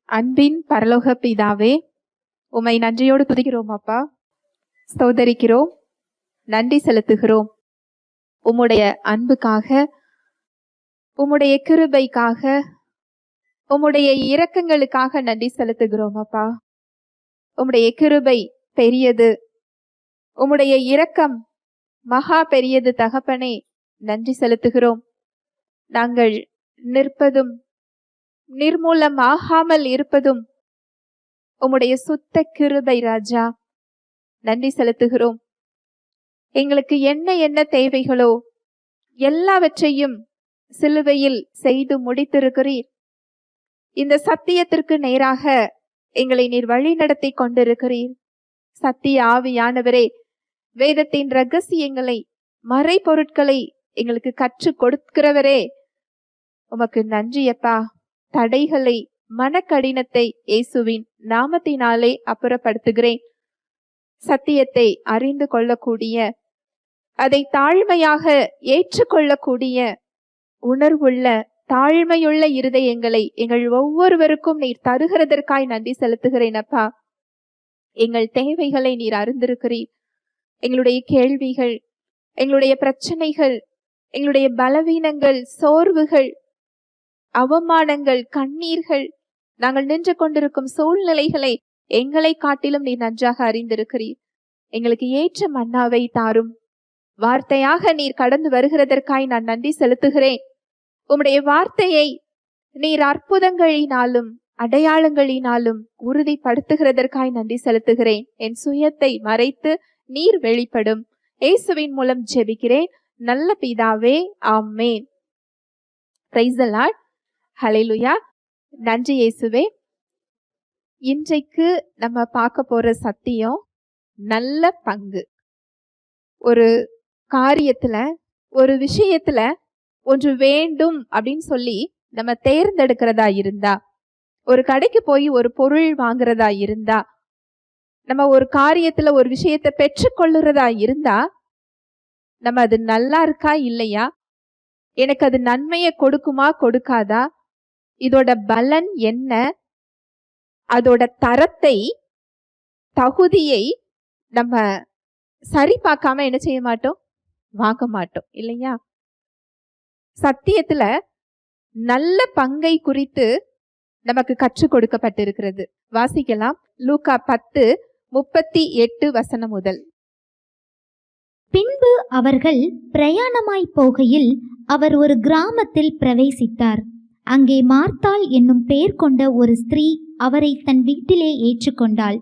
அன்பின் பரலோக பிதாவே, உம்மை நன்றியோடு துதிக்கிறோம் அப்பா. ஸ்தோத்தரிக்கிறோம், நன்றி செலுத்துகிறோம். உம்முடைய அன்புக்காக, உம்முடைய கிருபைக்காக, உம்முடைய இரக்கங்களுக்காக நன்றி செலுத்துகிறோம் அப்பா. உம்முடைய கிருபை பெரியது, உம்முடைய இரக்கம் மகா பெரியது தகப்பனே. நன்றி செலுத்துகிறோம். நாங்கள் நிற்பதும் நிர்மூலமாகாமல் இருப்பதும் உம்முடைய சுத்த கிருபை ராஜா. நன்றி செலுத்துகிறோம். எங்களுக்கு என்ன என்ன தேவைகளோ எல்லாவற்றையும் சிலுவையில் செய்து முடித்திருக்கிறீர். இந்த சத்தியத்திற்கு நேராக எங்களை நீர் வழி நடத்தி கொண்டிருக்கிறீர். சத்திய ஆவியானவரே, வேதத்தின் ரகசியங்களை, மறைபொருட்களை எங்களுக்கு கற்றுக் கொடுக்கிறவரே, உமக்கு நன்றியப்பா. தடைகளை, மனக்கடினத்தை இயேசுவின் நாமத்தினாலே அப்புறப்படுத்துகிறேன். சத்தியத்தை அறிந்து கொள்ளக்கூடிய, அதை தாழ்மையாக ஏற்றுக்கொள்ளக்கூடிய உணர்வுள்ள, தாழ்மையுள்ள இருதயங்களை எங்கள் ஒவ்வொருவருக்கும் நீர் தருகிறதற்காய் நன்றி செலுத்துகிறேன் அப்பா. எங்கள் தேவைகளை நீர் அறிந்திருக்கிறீர். எங்களுடைய கேள்விகள், எங்களுடைய பிரச்சனைகள், எங்களுடைய பலவீனங்கள், சோர்வுகள், அவமானங்கள், கண்ணீர்கள், நாங்கள் நின்று கொண்டிருக்கும் சூழ்நிலைகளை எங்களை காட்டிலும் நீர் நன்றாக அறிந்திருக்கிறீர். எங்களுக்கு ஏற்ற மன்னாவை தாரும். வார்த்தையாக நீர் கடந்து வருகிறதற்காய் நான் நன்றி செலுத்துகிறேன். உம்முடைய வார்த்தையை நீர் அற்புதங்களினாலும் அடையாளங்களினாலும் உறுதிப்படுத்துகிறதற்காய் நன்றி செலுத்துகிறேன். என் சுயத்தை மறைத்து நீர் வெளிப்படும். இயேசுவின் மூலம் ஜெபிக்கிறேன் நல்ல பிதாவே, ஆமென். Praise the Lord. ஹல்லேலூயா. நன்றி இயேசுவே. இன்றைக்கு நம்ம பார்க்க போற சத்தியம் நல்ல பங்கு. ஒரு காரியத்துல, ஒரு விஷயத்துல ஒன்று வேண்டும் அப்படின்னு சொல்லி நம்ம தேர்ந்தெடுக்கிறதா இருந்தா, ஒரு கடைக்கு போய் ஒரு பொருள் வாங்குறதா இருந்தா, நம்ம ஒரு காரியத்துல ஒரு விஷயத்தை பெற்றுக்கொள்ளுறதா இருந்தா, நம்ம அது நல்லா இருக்கா இல்லையா, எனக்கு அது நன்மையை கொடுக்குமா கொடுக்காதா, இதோட பலன் என்ன, அதோட தரத்தை, தகுதியை நம்ம சரி பார்க்காம என்ன செய்ய மாட்டோம், வாங்க மாட்டோம் இல்லையா? சத்தியத்துல நல்ல பங்கை குறித்து நமக்கு கற்றுக் கொடுக்கப்பட்டிருக்கிறது. வாசிக்கலாம். லூக்கா 10:38 முதல். பின்பு அவர்கள் பிரயாணமாய் போகையில் அவர் ஒரு கிராமத்தில் பிரவேசித்தார். அங்கே மார்த்தாள் என்னும் பெயர் கொண்ட ஒரு ஸ்திரீ அவரை தன் வீட்டிலே ஏற்றுக்கொண்டாள்.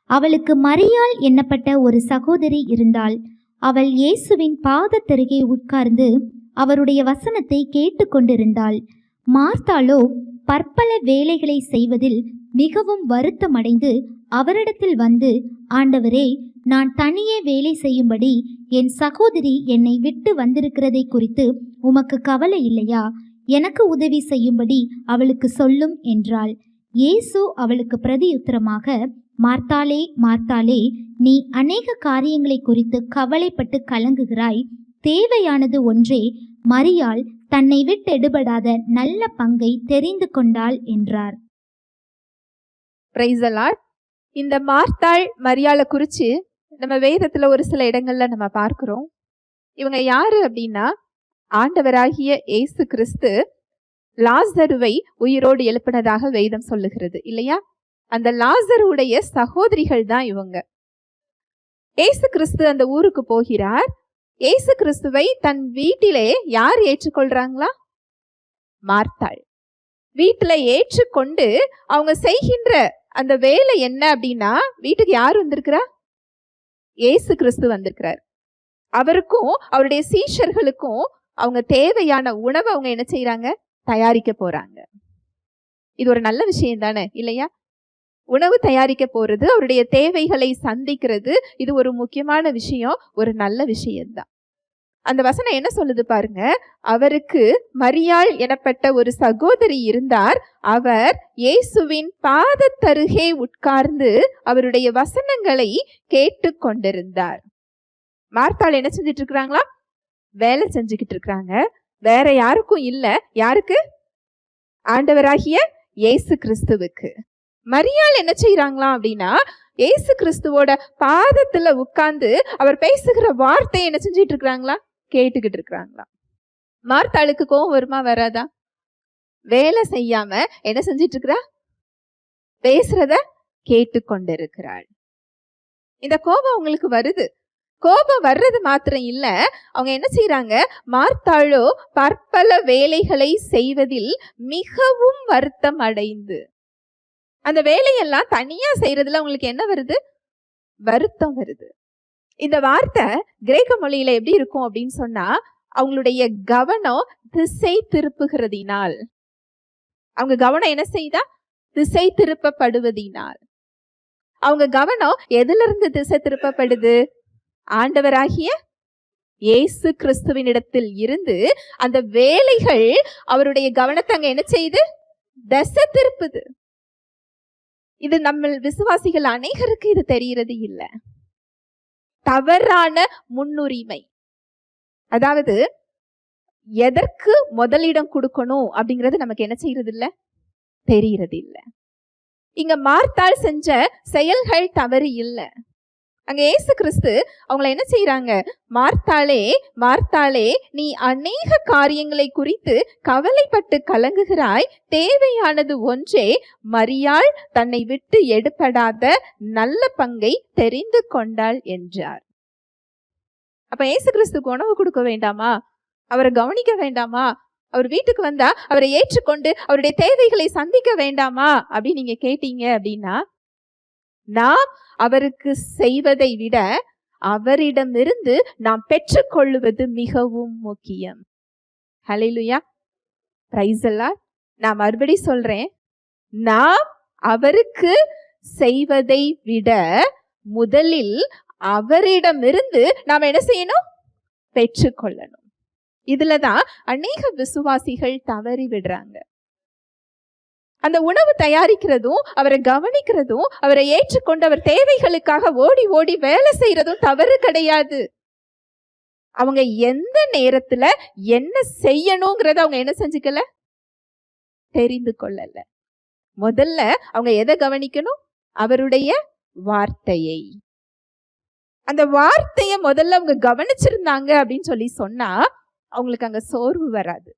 அவளுக்கு மரியாள் என்னப்பட்ட ஒரு சகோதரி இருந்தாள். அவள் இயேசுவின் பாதத்தருகே உட்கார்ந்து அவருடைய வசனத்தை கேட்டுக்கொண்டிருந்தாள். மார்த்தாளோ பற்பல வேலைகளை செய்வதில் மிகவும் வருத்தமடைந்து அவரிடத்தில் வந்து, ஆண்டவரே, நான் தனியே வேலை செய்யும்படி என் சகோதரி என்னை விட்டு வந்திருக்கிறதை குறித்து உமக்கு கவலை இல்லையா? எனக்கு உதவி செய்யும்படி அவளுக்கு சொல்லும் என்றாள். இயேசு அவளுக்கு பிரதியுத்தரமாக, மார்த்தாளே, மார்த்தாளே, நீ அநேக காரியங்களை குறித்து கவலைப்பட்டு கலங்குகிறாய். தேவையானது ஒன்றே. மரியாள் தன்னை விட்டு எடுபடாத நல்ல பங்கை தெரிந்து கொண்டாள் என்றார். Praise the Lord. இந்த மார்த்தாள் மரியாளை குறிச்சு நம்ம வேதத்துல ஒரு சில இடங்கள்ல நம்ம பார்க்கிறோம். இவங்க யாரு அப்படின்னா, ஆண்டவராகிய இயேசு கிறிஸ்து லாசருவை உயிரோடு எழுப்பினதாக வேதம் சொல்லுகிறது இல்லையா? அந்த லாசருடைய சகோதரிகள் தான் இவங்க. இயேசு கிறிஸ்து அந்த ஊருக்கு போகிறார். இயேசு கிறிஸ்துவை தன் வீட்டிலே யார் ஏற்றுக்கொள்றாங்களா? மார்த்தாள். வீட்டுல ஏற்றுக்கொண்டு அவங்க செய்கின்ற அந்த வேலை என்ன அப்படின்னா, வீட்டுக்கு யார் வந்திருக்கிறா? இயேசு கிறிஸ்து வந்திருக்கிறார். அவருக்கும் அவருடைய சீஷர்களுக்கும் அவங்க தேவையான உணவை அவங்க என்ன செய்யறாங்க? தயாரிக்க போறாங்க. இது ஒரு நல்ல விஷயம் தானே இல்லையா? உணவு தயாரிக்க போறது, அவருடைய தேவைகளை சந்திக்கிறது, இது ஒரு முக்கியமான விஷயம், ஒரு நல்ல விஷயம்தான். அந்த வசனம் என்ன சொல்லுது பாருங்க. அவருக்கு மரியாள் எனப்பட்ட ஒரு சகோதரி இருந்தார். அவர் இயேசுவின் பாதத்தருகே உட்கார்ந்து அவருடைய வசனங்களை கேட்டு கொண்டிருந்தார். மார்த்தாள் என்ன செஞ்சிட்டு இருக்கிறாங்களா? வேலை செஞ்சுக்கிட்டு இருக்கிறாங்க. வேற யாருக்கும் இல்ல. யாருக்கு? ஆண்டவராகிய இயேசு கிறிஸ்துவுக்கு. மரியாள் என்ன செய்யறாங்களாம் அப்படின்னா, ஏசு கிறிஸ்துவோட பாதத்துல உட்கார்ந்து அவர் பேசுகிற வார்த்தையை என்ன செஞ்சிட்டு இருக்கிறாங்களா, கேட்டுக்கிட்டு இருக்கிறாங்களா. மார்த்தாளுக்கு கோவம் வருமா வராதா? வேலை செய்யாம என்ன செஞ்சிட்டு இருக்கிறா, பேசுறத கேட்டுக்கொண்டிருக்கிறாள். இந்த கோபம் உங்களுக்கு வருது. கோபம் வர்றது மாத்திரம் இல்ல, அவங்க என்ன செய்யறாங்க, மார்த்தாளோ பற்பல வேலைகளை செய்வதில் மிகவும் வருத்தம் அடைந்து, அந்த வேலையெல்லாம் தனியா செய்யறதுல உங்களுக்கு என்ன வருது, வருத்தம் வருது. இந்த வார்த்தை கிரேக்க மொழியில எப்படி இருக்கும் அப்படின்னு சொன்னா, அவங்களுடைய கவனம் திசை திருப்புகிறதினால், அவங்க கவனம் என்ன செய்தா, திசை திருப்பப்படுவதினால். அவங்க கவனம் எதுல இருந்து திசை திருப்பப்படுது, ஆண்டவராகிய இயேசு கிறிஸ்துவினிடத்தில் இருந்து அந்த வேலைகள் அவருடைய கவனத்தை அங்க என்ன செய்யுது, திசை திருப்புது. இது நம்ம விசுவாசிகள் அநேகருக்கு இது தெரியறது இல்ல. தவறான முன்னுரிமை, அதாவது எதற்கு முதலிடம் கொடுக்கணும் அப்படிங்கறது நமக்கு என்ன செய்யறது இல்ல, தெரியறது இல்ல. இங்க மார்த்தாள் செஞ்ச செயல்கள் தவறு இல்ல. அங்க இயேசு கிறிஸ்து அவங்கள என்ன செய்யறாங்க, மார்த்தாளே மார்த்தாளே, நீ அநேக காரியங்களை குறித்து கவலைப்பட்டு கலங்குகிறாய், தேவையானது ஒன்றே, மரியாள் தன்னை விட்டு எடுபடாத நல்ல பங்கை தெரிந்து கொண்டாள் என்றார். அப்ப இயேசு கிறிஸ்துக்கு உணவு கொடுக்க வேண்டாமா, அவரை கவனிக்க வேண்டாமா, அவர் வீட்டுக்கு வந்தா அவரை ஏற்றுக்கொண்டு அவருடைய தேவைகளை சந்திக்க வேண்டாமா அப்படின்னு நீங்க கேட்டீங்க அப்படின்னா, நாம் அவருக்கு செய்வதை விட அவரிடமிருந்து நாம் பெற்றுக்கொள்வது மிகவும் முக்கியம். ஹல்லேலூயா, பிரைஸ் தி லார்ட். நான் மறுபடி சொல்றேன், நாம் அவருக்கு செய்வதை விட முதலில் அவரிடமிருந்து நாம் என்ன செய்யணும், பெற்றுக்கொள்ளணும். இதுலதான் அநேக விசுவாசிகள் தவறி விடுறாங்க. அந்த உணவு தயாரிக்கிறதும் அவரை கவனிக்கிறதும் அவரை ஏற்றுக்கொண்டு அவர் தேவைகளுக்காக ஓடி ஓடி வேலை செய்யறதும் தவறு கிடையாது. அவங்க எந்த நேரத்துல என்ன செய்யணுங்கிறத அவங்க என்ன செஞ்சுக்கல, தெரிந்து கொள்ளல. முதல்ல அவங்க எதை கவனிக்கணும், அவருடைய வார்த்தையை. அந்த வார்த்தைய முதல்ல அவங்க கவனிச்சிருந்தாங்க அப்படின்னு சொல்லி சொன்னா அவங்களுக்கு அங்க சோர்வு வராது.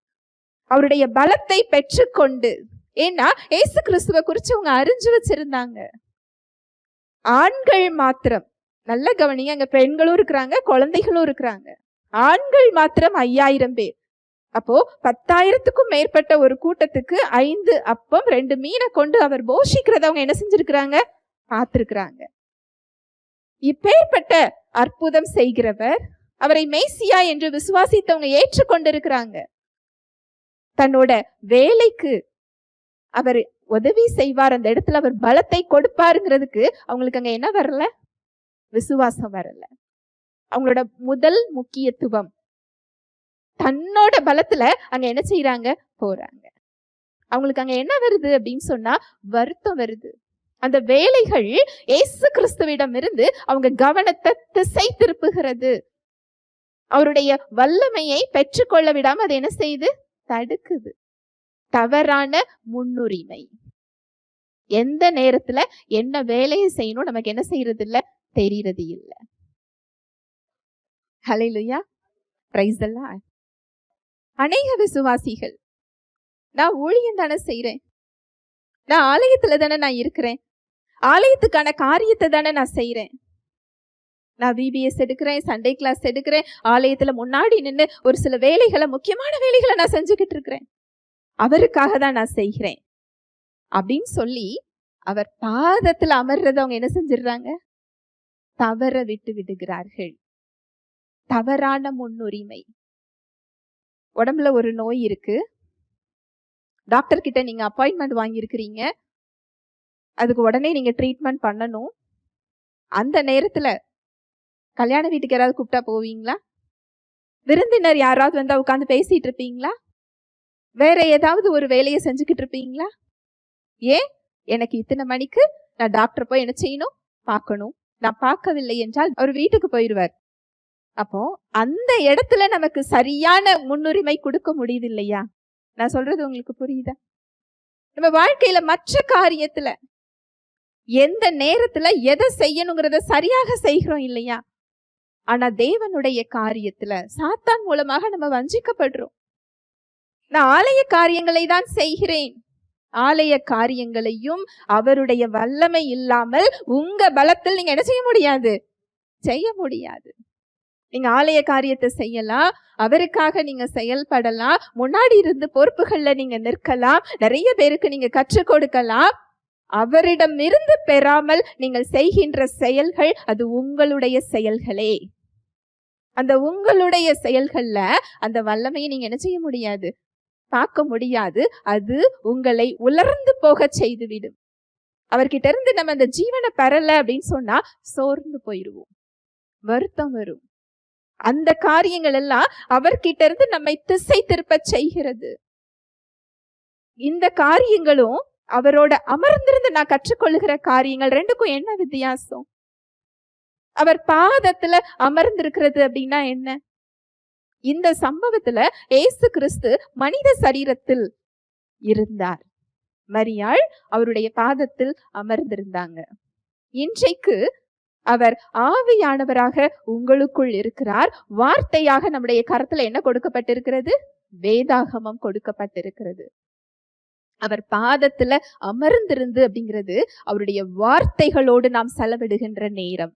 அவருடைய பலத்தை பெற்றுக்கொண்டு, ஏன்னா ஏசு கிறிஸ்துவ குறிச்சு அவங்க அறிஞ்சு வச்சிருந்தாங்க. ஆண்கள் மாத்திரம், நல்ல கவனிங்க, அங்க பெண்களும் இருக்கிறாங்க, குழந்தைகளும் இருக்கிறாங்க. ஆண்கள் மாத்திரம் 5000 பேர். அப்போ 10,000க்கும் மேற்பட்ட ஒரு கூட்டத்துக்கு 5 அப்பம் 2 மீனை கொண்டு அவர் போஷிக்கிறத அவங்க என்ன செஞ்சிருக்கிறாங்க, பார்த்திருக்கிறாங்க. இப்பேற்பட்ட அற்புதம் செய்கிறவர், அவரை மேசியா என்று விசுவாசித்தவங்க ஏற்றுக்கொண்டிருக்கிறாங்க. தன்னோட வேலைக்கு அவர் உதவி செய்வார், அந்த இடத்துல அவர் பலத்தை கொடுப்பாருங்கிறதுக்கு அவங்களுக்கு அங்க என்ன வரல, விசுவாசம் வரல. அவங்களோட முதல் முக்கியத்துவம் தன்னோட பலத்துல அங்க என்ன செய்யறாங்க, போறாங்க. அவங்களுக்கு அங்க என்ன வருது அப்படின்னு சொன்னா வருத்தம் வருது. அந்த வேலைகள் இயேசு கிறிஸ்துவிடம் இருந்து அவங்க கவனத்தை திசை திருப்புகிறது. அவருடைய வல்லமையை பெற்றுக்கொள்ள விடாம அது என்ன செய்யுது, தடுக்குது. தவறான முன்னுரிமை. எந்த நேரத்துல என்ன வேலையை செய்யணும் நமக்கு என்ன செய்யறது இல்ல, தெரியறது இல்ல. ஹல்லேலூயா, பிரைஸ் தி லார்ட். அநேக விசுவாசிகள், நான் ஊழியம் தானே செய்யறேன், நான் ஆலயத்துல தானே நான் இருக்கிறேன், ஆலயத்துக்கான காரியத்தை தானே நான் செய்யறேன், நான் விபிஎஸ் எடுக்கிறேன், சண்டே கிளாஸ் எடுக்கிறேன், ஆலயத்துல முன்னாடி நின்று ஒரு சில வேலைகளை, முக்கியமான வேலைகளை நான் செஞ்சுக்கிட்டு இருக்கிறேன், அவருக்காக தான் நான் செய்கிறேன் அப்படின்னு சொல்லி அவர் பாதத்துல அமர்றத அவங்க என்ன செஞ்சிடறாங்க, தவற விட்டு விடுகிறார்கள். தவறான முன்னுரிமை. உடம்புல ஒரு நோய் இருக்கு, டாக்டர் கிட்ட நீங்க அப்பாயின்மெண்ட் வாங்கியிருக்கிறீங்க, அதுக்கு உடனே நீங்க ட்ரீட்மெண்ட் பண்ணணும். அந்த நேரத்துல கல்யாண வீட்டுக்கு யாராவது கூப்பிட்டா போவீங்களா? விருந்தினர் யாராவது வந்தா உட்காந்து பேசிட்டு இருப்பீங்களா? வேற ஏதாவது ஒரு வேலையை செஞ்சுக்கிட்டு இருப்பீங்களா? ஏன், எனக்கு இத்தனை மணிக்கு நான் டாக்டர் போய் என்ன செய்யணும், பார்க்கணும். நான் பார்க்கவில்லை என்றால் அவர் வீட்டுக்கு போயிடுவார். அப்போ அந்த இடத்துல நமக்கு சரியான முன்னுரிமை கொடுக்க முடியுது இல்லையா? நான் சொல்றது உங்களுக்கு புரியுதா? நம்ம வாழ்க்கையில மற்ற காரியத்துல எந்த நேரத்துல எதை செய்யணுங்கிறத சரியாக செய்கிறோம் இல்லையா? ஆனா தேவனுடைய காரியத்துல சாத்தான் மூலமாக நம்ம வஞ்சிக்கப்படுறோம். நான் ஆலய காரியங்களை தான் செய்கிறேன். ஆலய காரியங்களையும் அவருடைய வல்லமை இல்லாமல் உங்க பலத்தில் நீங்க என்ன செய்ய முடியாது? செய்ய முடியாது. நீங்க ஆலய காரியத்தை செய்யலாம், அவருக்காக நீங்க செயல்படலாம், முன்னாடி இருந்து பொறுப்புகள்ல நீங்க நிற்கலாம், நிறைய பேருக்கு நீங்க கற்றுக் கொடுக்கலாம். அவரிடம் இருந்து பெறாமல் நீங்கள் செய்கின்ற செயல்கள் அது உங்களுடைய செயல்களே. அந்த உங்களுடைய செயல்கள்ல அந்த வல்லமையை நீங்க என்ன செய்ய முடியாது? பார்க்க முடியாது. அது உங்களை உலர்ந்து போக செய்துவிடும். அவர்கிட்ட இருந்து நம்ம அந்த ஜீவனை பெறல அப்படின்னு சொன்னா சோர்ந்து போயிடுவோம், வருத்தம் வரும். அந்த காரியங்கள் எல்லாம் அவர்கிட்ட இருந்து நம்மை திசை திருப்ப செய்கிறது. இந்த காரியங்களும் அவரோட அமர்ந்திருந்து நான் கற்றுக்கொள்ளுகிற காரியங்கள் ரெண்டுக்கும் என்ன வித்தியாசம்? அவர் பாதத்துல அமர்ந்திருக்கிறது அப்படின்னா என்ன? இந்த சம்பவத்துல இயேசு கிறிஸ்து மனித சரீரத்தில் இருந்தார். மரியாள் அவருடைய பாதத்தில் அமர்ந்திருந்தாங்க. இன்றைக்கு அவர் ஆவியானவராக உங்களுக்குள் இருக்கிறார். வார்த்தையாக நம்முடைய கரத்துல என்ன கொடுக்கப்பட்டிருக்கிறது? வேதாகமம் கொடுக்கப்பட்டிருக்கிறது. அவர் பாதத்துல அமர்ந்திருந்து அப்படிங்கிறது அவருடைய வார்த்தைகளோடு நாம் செலவிடுகின்ற நேரம்.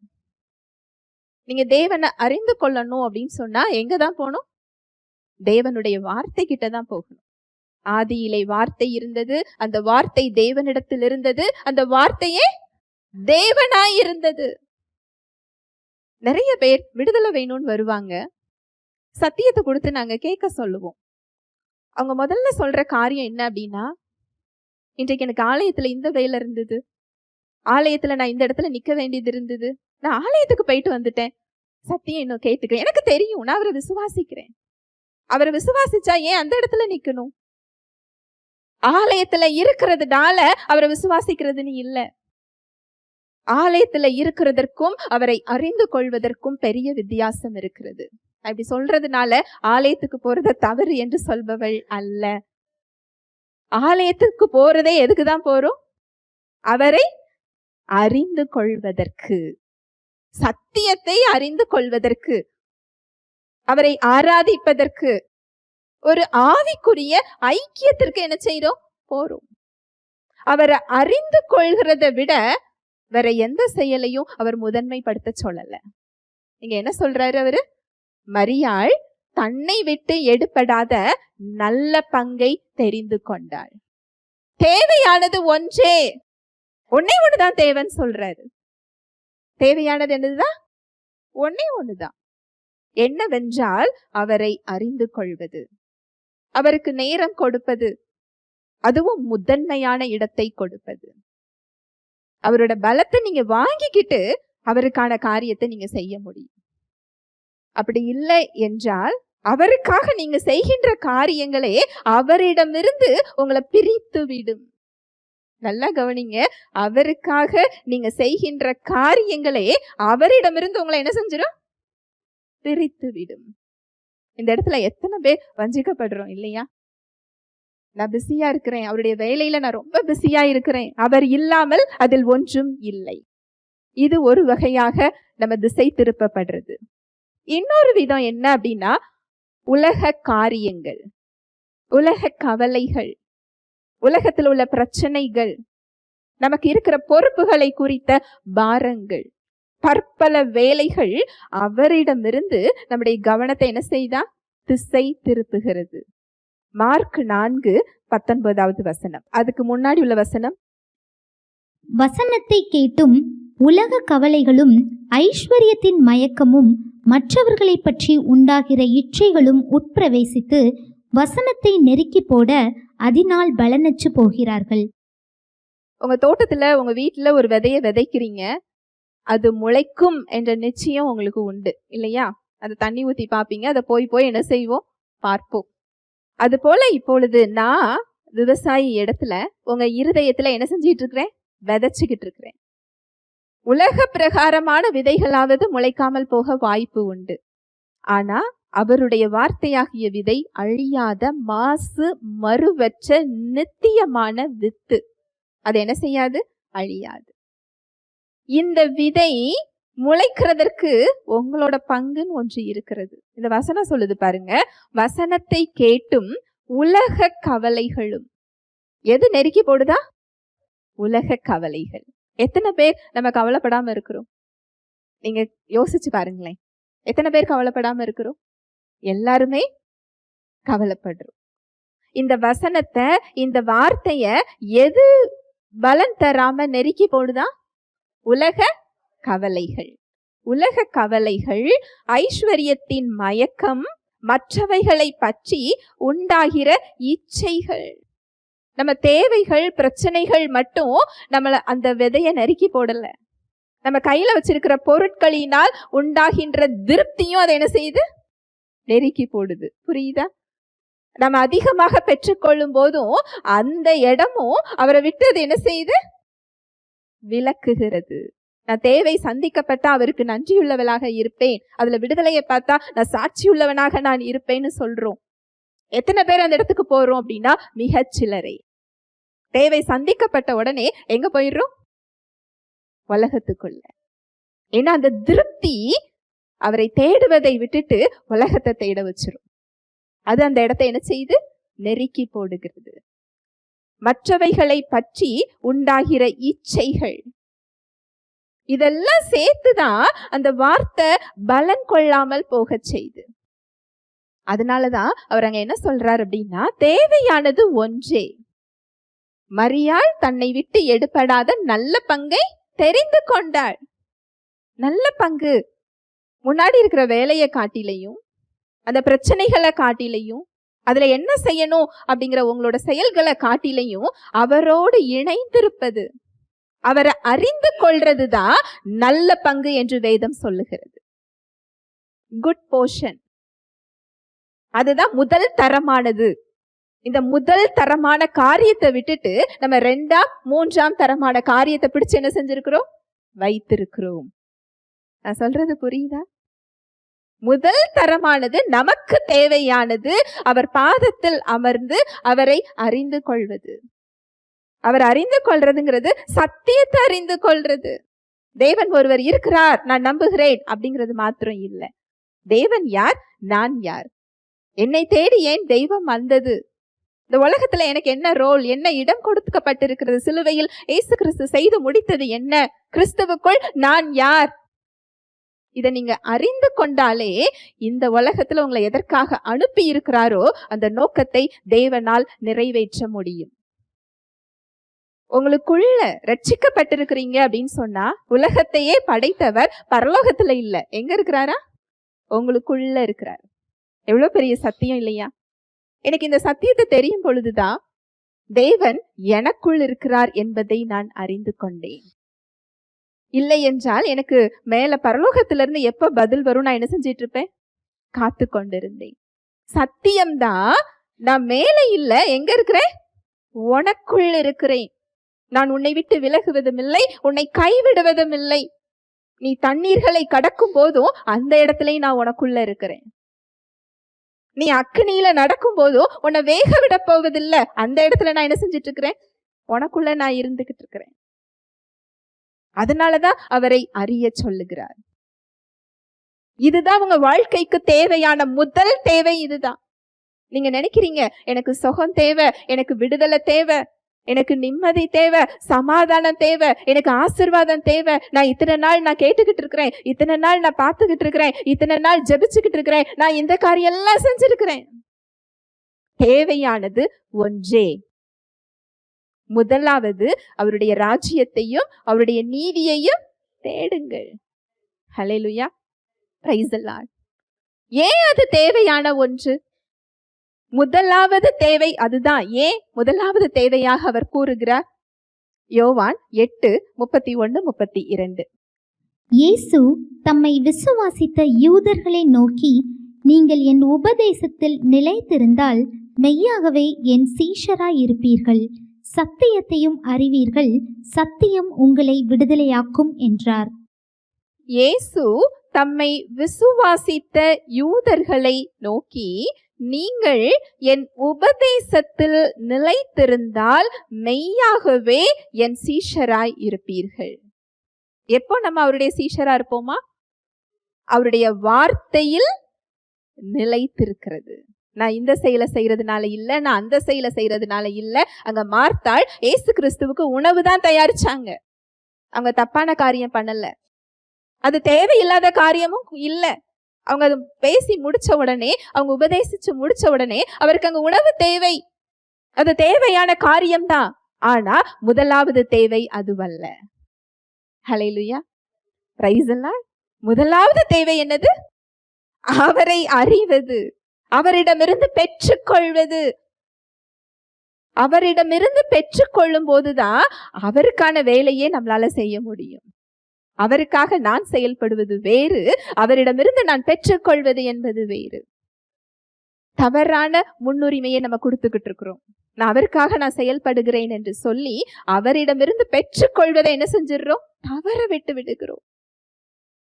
நீங்க தேவனை அறிந்து கொள்ளணும் அப்படின்னு சொன்னா எங்கதான் போகணும்? தேவனுடைய வார்த்தை கிட்டதான் போகணும். ஆதியிலே வார்த்தை இருந்தது, அந்த வார்த்தை தேவனிடத்தில் இருந்தது, அந்த வார்த்தையே தேவனாய் இருந்தது. நிறைய பேர் விடுதலை வேணும்னு வருவாங்க, சத்தியத்தை கொடுத்து நாங்க கேட்க சொல்லுவோம். அவங்க முதல்ல சொல்ற காரியம் என்ன அப்படின்னா, இன்றைக்கு எனக்கு ஆலயத்துல இந்த வேலை இருந்தது, ஆலயத்துல நான் இந்த இடத்துல நிக்க வேண்டியது இருந்தது, நான் ஆலயத்துக்கு போயிட்டு வந்துட்டேன், சத்தியம் இன்னும் கேட்டுக்கிறேன், எனக்கு தெரியும், நான் அவரை விசுவாசிக்கிறேன். அவரை விசுவாசிச்சா ஏன் அந்த இடத்துல நிக்கணும்? ஆலயத்துல இருக்கிறதுனால அவரை விசுவாசிக்கிறதுன்னு இல்ல. ஆலயத்துல இருக்கிறதற்கும் அவரை அறிந்து கொள்வதற்கும் பெரிய வித்தியாசம் இருக்கிறது. அப்படி சொல்றதுனால ஆலயத்துக்கு போறத தவறு என்று சொல்பவள் அல்ல. ஆலயத்துக்கு போறதே எதுக்குதான் போறோம்? அவரை அறிந்து கொள்வதற்கு, சத்தியத்தை அறிந்து கொள்வதற்கு, அவரை ஆராதிப்பதற்கு, ஒரு ஆவிக்குரிய ஐக்கியத்திற்கு என்ன செய்றோம்? போறோம். அவரை அறிந்து கொள்கிறத விட வேற எந்த செயலையும் அவர் முதன்மைப்படுத்த சொல்லல. நீங்க என்ன சொல்றாரு அவரு? மரியாள் தன்னை விட்டு எடுபடாத நல்ல பங்கை தெரிந்து கொண்டாள். தேவையானது ஒன்றே, ஒன்னே ஒண்ணுதான் தேவைன்னு சொல்றாரு. தேவையானது என்னதுதான்? ஒன்னே ஒண்ணுதான். என்னவென்றால் அவரை அறிந்து கொள்வது, அவருக்கு நேரம் கொடுப்பது, அதுவும் முதன்மையான இடத்தை கொடுப்பது. அவரோட பலத்தை நீங்க வாங்கிக்கிட்டு அவருக்கான காரியத்தை நீங்க செய்ய முடியும். அப்படி இல்லை என்றால் அவருக்காக நீங்க செய்கின்ற காரியங்களே அவரிடமிருந்து உங்களை பிரித்து விடும். நல்லா கவனிங்க, அவருக்காக நீங்க செய்கின்ற காரியங்களே அவரிடமிருந்து உங்களை என்ன செஞ்சிடும்? பிரித்து விடும். இந்த இடத்துல எத்தனை பேர் வஞ்சிக்கப்படுறோம் இல்லையா? நான் பிஸியா இருக்கிறேன், அவருடைய வேலையில நான் ரொம்ப பிஸியா இருக்கிறேன், அவர் இல்லாமல் அதில் ஒன்றும் இல்லை. இது ஒரு வகையாக நம்ம திசை திருப்பப்படுறது. இன்னொரு விதம் என்ன அப்படின்னா, உலக காரியங்கள், உலக கவலைகள், உலகத்தில் உள்ள பிரச்சனைகள், நமக்கு இருக்கிற பொறுப்புகளை குறித்த பாரங்கள், பற்பல வேலைகள் அவரிடமிருந்து நம்முடைய கவனத்தை என்ன செய்தா? திசை திருப்புகிறது. மார்க் 4:19 அதுக்கு முன்னாடி உள்ள வசனம். வசனத்தை கேட்டும் உலக கவலைகளும் ஐஸ்வர்யத்தின் மயக்கமும் மற்றவர்களை பற்றி உண்டாகிற இச்சைகளும் உட்பிரவேசித்து வசனத்தை நெருக்கி போட அதனால் பலனற்று போகிறார்கள். உங்க தோட்டத்துல, உங்க வீட்டுல ஒரு விதைய விதைக்கிறீங்க, அது முளைக்கும் என்ற நிச்சயம் உங்களுக்கு உண்டு இல்லையா? அது தண்ணி ஊத்தி பாப்பீங்க, அதை போய் என்ன செய்வோம்? பார்ப்போம். அது போல இப்பொழுது நான் விவசாயி இடத்துல உங்க இருதயத்துல என்ன செஞ்சிட்டு இருக்கிறேன்? விதைச்சுக்கிட்டு இருக்கிறேன். உலக பிரகாரமான விதைகளாவது முளைக்காமல் போக வாய்ப்பு உண்டு. ஆனா அவருடைய வார்த்தையாகிய விதை அழியாத மாசு மறுவற்ற நித்தியமான வித்து. அது என்ன செய்யாது? அழியாது. இந்த விதை முளைக்கிறதற்கு உங்களோட பங்குன்னு ஒன்று இருக்கிறது. இந்த வசனம் சொல்லுது பாருங்க, வசனத்தை கேட்டும் உலக கவலைகளும். எது நெருக்கி போடுதா? உலக கவலைகள். எத்தனை பேர் நம்ம கவலைப்படாம இருக்கிறோம்? நீங்க யோசிச்சு பாருங்களேன், எத்தனை பேர் கவலைப்படாம இருக்கிறோம்? எல்லாருமே கவலைப்படுறோம். இந்த வசனத்தை, இந்த வார்த்தைய எது பலன் தராம நெருக்கி போடுதா? உலக கவலைகள். உலக கவலைகள், ஐஸ்வர்யத்தின் மயக்கம், மற்றவைகளை பற்றி உண்டாகிற இச்சைகள். நம்ம தேவைகள், பிரச்சனைகள் மட்டும் நம்மள அந்த விதைய நறுக்கி போடல. நம்ம கையில வச்சிருக்கிற பொருட்களினால் உண்டாகின்ற திருப்தியும் அதை என்ன செய்யுது? நெருக்கி போடுது. புரியுதா? நம்ம அதிகமாக பெற்றுக்கொள்ளும் போதும் அந்த இடமும் அவரை விட்டு அது என்ன செய்யுது? விலக்குகிறது. நான் தேவை சந்திக்கப்பட்டா அவருக்கு நன்றியுள்ளவளாக இருப்பேன், அதுல விடுதலையை பார்த்தா நான் சாட்சியுள்ளவனாக நான் இருப்பேன்னு சொல்றோம். எத்தனை பேர் அந்த இடத்துக்கு போறோம் அப்படின்னா மிகச்சிலரை. தேவை சந்திக்கப்பட்ட உடனே எங்க போயிடுறோம்? உலகத்துக்குள்ள. ஏன்னா அந்த திருப்தி அவரை தேடுவதை விட்டுட்டு உலகத்தை தேட வச்சிரும். அது அந்த இடத்தை என்ன செய்யுது? நெருக்கி போடுகிறது. மற்றவைகளை பற்றி உண்டாகிற இச்சைகள், இதெல்லாம் சேர்த்துதான் அந்த வார்த்தை பலன் கொள்ளாமல் போக செய்து. அதனாலதான் அவர் அங்க என்ன சொல்றார் அப்படின்னா, தேவையானது ஒன்றே, மரியாள் தன்னை விட்டு எடுபடாத நல்ல பங்கை தெரிந்து கொண்டாள். நல்ல பங்கு முன்னாடி இருக்கிற வேலையை காட்டிலையும், அந்த பிரச்சனைகளை காட்டிலையும், அதுல என்ன செய்யணும் அப்படிங்கிற உங்களோட செயல்களை காட்டிலையும் அவரோடு இணைந்திருப்பது, அவரை அறிந்து கொள்றதுதான் நல்ல பங்கு என்று வேதம் சொல்லுகிறது. குட் போர்ஷன், அதுதான் முதல் தரமானது. இந்த முதல் தரமான காரியத்தை விட்டுட்டு நம்ம 2ஆம் 3ஆம் தரமான காரியத்தை பிடிச்சு என்ன செஞ்சிருக்கிறோம்? வைத்திருக்கிறோம். நான் சொல்றது புரியுதா? முதல் தரமானது, நமக்கு தேவையானது, அவர் பாதத்தில் அமர்ந்து அவரை அறிந்து கொள்வது. அவர் அறிந்து கொள்றதுங்கிறது சத்தியத்தை அறிந்து கொள்றது. தேவன் ஒருவர் இருக்கிறார், நான் நம்புகிறேன் அப்படிங்கிறது மாத்திரம் இல்லை. தேவன் யார், நான் யார், என்னை தேடி ஏன் தெய்வம் வந்தது, இந்த உலகத்துல எனக்கு என்ன ரோல், என்ன இடம் கொடுக்கப்பட்டிருக்கிறது, சிலுவையில் இயேசு கிறிஸ்து செய்து முடித்தது என்ன, கிறிஸ்துவுக்குள் நான் யார், இதை நீங்க அறிந்து கொண்டாலே இந்த உலகத்துல உங்களை எதற்காக அனுப்பி இருக்கிறாரோ அந்த நோக்கத்தை தேவனால் நிறைவேற்ற முடியும். உங்களுக்குள்ள ரட்சிக்கப்பட்டிருக்கிறீங்க அப்படின்னு சொன்னா, உலகத்தையே படைத்தவர் பரலோகத்துல இல்ல, எங்க இருக்கிறாரா? உங்களுக்குள்ள இருக்கிறார். எவ்வளவு பெரிய சத்தியம் இல்லையா? எனக்கு இந்த சத்தியத்தை தெரியும் பொழுதுதான் தேவன் எனக்குள் இருக்கிறார் என்பதை நான் அறிந்து கொண்டேன். இல்லை என்றால் எனக்கு மேல பரலோகத்திலிருந்து எப்ப பதில் வரும் நான் என்ன செஞ்சிட்டு இருப்பேன்? காத்து கொண்டிருந்தேன். சத்தியம்தான், நான் மேல இல்ல, எங்க இருக்கிறேன்? உனக்குள் இருக்கிறேன். நான் உன்னை விட்டு விலகுவதும் இல்லை, உன்னை கைவிடுவதும் இல்லை. நீ தண்ணீர்களை கடக்கும் போதும் அந்த இடத்துலயும் நான் உனக்குள்ள இருக்கிறேன். நீ அக்னியில நடக்கும் போதும் உன்னை வேக விட போவதில்லை, அந்த இடத்துல நான் என்ன செஞ்சிட்டு இருக்கிறேன்? உனக்குள்ள நான் இருந்துகிட்டு இருக்கிறேன். அதனாலதான் அவரை அறிய சொல்லுகிறார். இதுதான் உங்க வாழ்க்கைக்கு தேவையான முதல் தேவை. இதுதான். நீங்க நினைக்கிறீங்க எனக்கு சுகம் தேவை, எனக்கு விடுதலை தேவை, எனக்கு நிம்மதி தேவை, சமாதானம் தேவை, எனக்கு ஆசீர்வாதம் தேவை, நான் இத்தனை நாள் நான் கேட்டுக்கிட்டு இருக்கிறேன், இத்தனை நாள் நான் பார்த்துக்கிட்டு இருக்கிறேன், இத்தனை நாள் ஜெபிச்சுக்கிட்டு இருக்கிறேன், நான் இந்த காரியம் எல்லாம் செஞ்சிருக்கிறேன். தேவையானது ஒன்றே. முதலாவது அவருடைய ராஜ்யத்தையும் அவருடைய நீதியையும் தேடுங்கள். ஹல்லேலூயா, பிரைஸ் தி லார்ட். ஏன் அது தேவையான ஒன்று? முதலாவது தேவை அதுதான். ஏன் முதலாவது தேவையாக அவர் கூறுகிறார்? யோவான் 8:31-32. இயேசு தம்மை விசுவாசித்த யூதர்களை நோக்கி, நீங்கள் என் உபதேசத்தில் நிலைத்திருந்தால் மெய்யாகவே என் சீஷராய் இருப்பீர்கள், சத்தியத்தையும் அறிவீர்கள், சத்தியம் உங்களை விடுதலையாக்கும் என்றார். இயேசு தம்மை விசுவாசித்த யூதர்களை நோக்கி, நீங்கள் என் உபதேசத்தில் நிலைத்திருந்தால் மெய்யாகவே என் சீஷராய் இருப்பீர்கள். எப்போ நம்ம அவருடைய சீஷரா இருப்போமா? அவருடைய வார்த்தையில் நிலைத்திருக்கிறது. நான் இந்த செயலை செய்யறதுனால இல்ல, நான் அந்த செயலை செய்யறதுனால இல்ல. அங்க மார்த்தாள் இயேசு கிறிஸ்துவுக்கு உணவு தான் தயாரிச்சாங்க. அவங்க தப்பான காரியம் பண்ணல. அது தேவையில்லாத காரியமும் இல்ல. அவங்க அது பேசி முடிச்ச உடனே, அவங்க உபதேசிச்சு முடிச்ச உடனே அவருக்கு அங்க உணவு தேவை. அது தேவையான காரியம்தான். ஆனா முதலாவது தேவை அதுவல்ல. ஹல்லேலூயா, பிரைஸ் தி லார்ட். முதலாவது தேவை என்னது? அவரை அறிவது, அவரிடமிருந்து பெற்றுக்கொள்வது. அவரிடமிருந்து பெற்றுக்கொள்ளும் போதுதான் அவருக்கான வேலையே நம்மளால செய்ய முடியும். அவருக்காக நான் செயல்படுவது வேறு, அவரிடமிருந்து நான் பெற்றுக்கொள்வது என்பது வேறு. தவறான முன்னுரிமையை நம்ம கொடுத்துக்கிட்டு இருக்கிறோம். நான் அவருக்காக நான் செயல்படுகிறேன் என்று சொல்லி அவரிடமிருந்து பெற்றுக்கொள்வதை என்ன செஞ்சிடறோம்? தவற விட்டு விடுகிறோம்.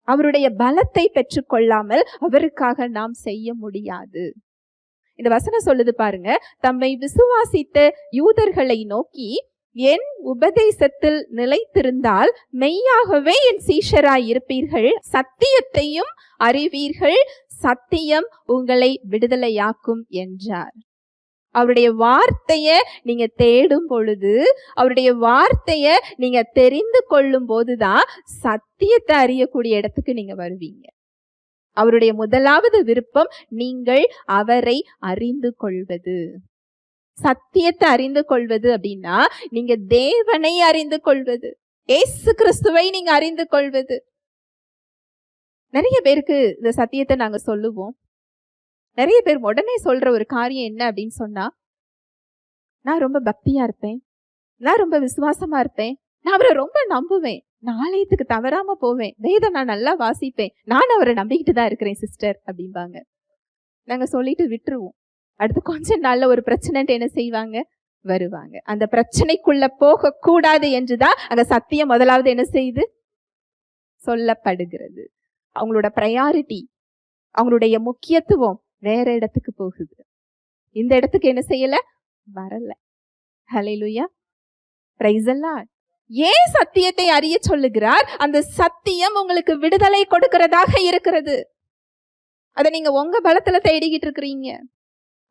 அவருடைய பலத்தை பெற்றுக்கொள்ளாமல் அவருக்காக நாம் செய்ய முடியாது. இந்த வசனம் சொல்லுது பாருங்க, தம்மை விசுவாசித்த யூதர்களை நோக்கி, என் உபதேசத்தில் நிலைத்திருந்தால் மெய்யாகவே என் சீஷராய் இருப்பீர்கள், சத்தியத்தையும் அறிவீர்கள், சத்தியம் உங்களை விடுதலையாக்கும் என்றார். அவருடைய வார்த்தைய நீங்க தேடும் பொழுது, அவருடைய வார்த்தைய நீங்க தெரிந்து கொள்ளும் போதுதான் சத்தியத்தை அறியக்கூடிய இடத்துக்கு நீங்க வருவீங்க. அவருடைய முதலாவது விருப்பம் நீங்கள் அவரை அறிந்து கொள்வது. சத்தியத்தை அறிந்து கொள்வது அப்படின்னா நீங்க தேவனை அறிந்து கொள்வது, இயேசு கிறிஸ்துவை நீங்க அறிந்து கொள்வது. நிறைய பேருக்கு இந்த சத்தியத்தை நாங்க சொல்லுவோம். நிறைய பேர் உடனே சொல்ற ஒரு காரியம் என்ன அப்படின்னு சொன்னா, நான் ரொம்ப பக்தியா இருப்பேன், நான் ரொம்ப விசுவாசமா இருப்பேன், நான் அவரை ரொம்ப நம்புவேன், நான் ஆலயத்துக்கு தவறாம போவேன், வேதம் நான் நல்லா வாசிப்பேன், நான் அவரை நம்பிக்கிட்டு தான் இருக்கிறேன் சிஸ்டர் அப்படிம்பாங்க. நாங்க சொல்லிட்டு விட்டுருவோம். அடுத்து கொஞ்ச நாள்ல ஒரு பிரச்சனைட்டு என்ன செய்வாங்க? வருவாங்க. அந்த பிரச்சனைக்குள்ள போக கூடாது என்றுதான் அங்க சத்தியம் முதலாவது என்ன செய்து சொல்லப்படுகிறது. அவங்களோட பிரையாரிட்டி, அவங்களுடைய முக்கியத்துவம் வேற இடத்துக்கு போகுது. இந்த இடத்துக்கு என்ன செய்யல? வரல. ஹல்லேலூயா, பிரைஸ் தி லார்ட். ஏன் சத்தியத்தை அறிய சொல்லுகிறார்? அந்த சத்தியம் உங்களுக்கு விடுதலை கொடுக்கிறதாக இருக்கிறது. அதை நீங்க உங்க பலத்துல தேடிக்கிட்டு இருக்கிறீங்க,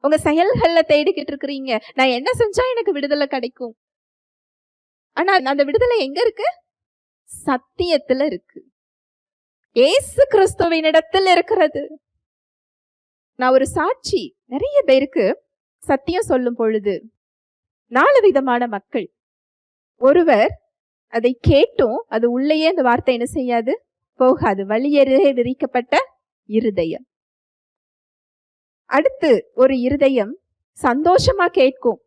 உங்க செயல்கள்ல தேடிக்கிட்டு இருக்கிறீங்க. நான் என்ன செஞ்சா எனக்கு விடுதலை கிடைக்கும்? ஆனா அந்த விடுதலை எங்க இருக்கு? சத்தியத்துல இருக்கு, இயேசு கிறிஸ்துவின் இடத்தில் இருக்கிறது. நான் ஒரு சாட்சி. நிறைய பேருக்கு சத்தியம் சொல்லும் பொழுது 4 விதமான மக்கள். ஒருவர் அதை கேட்டும் அது உள்ளேயே அந்த வார்த்தை என்ன செய்யாது? போகாது. வழியருகே விதிக்கப்பட்ட இருதயம். அடுத்து ஒரு இருதயம் சந்தோஷமா கேட்கும்,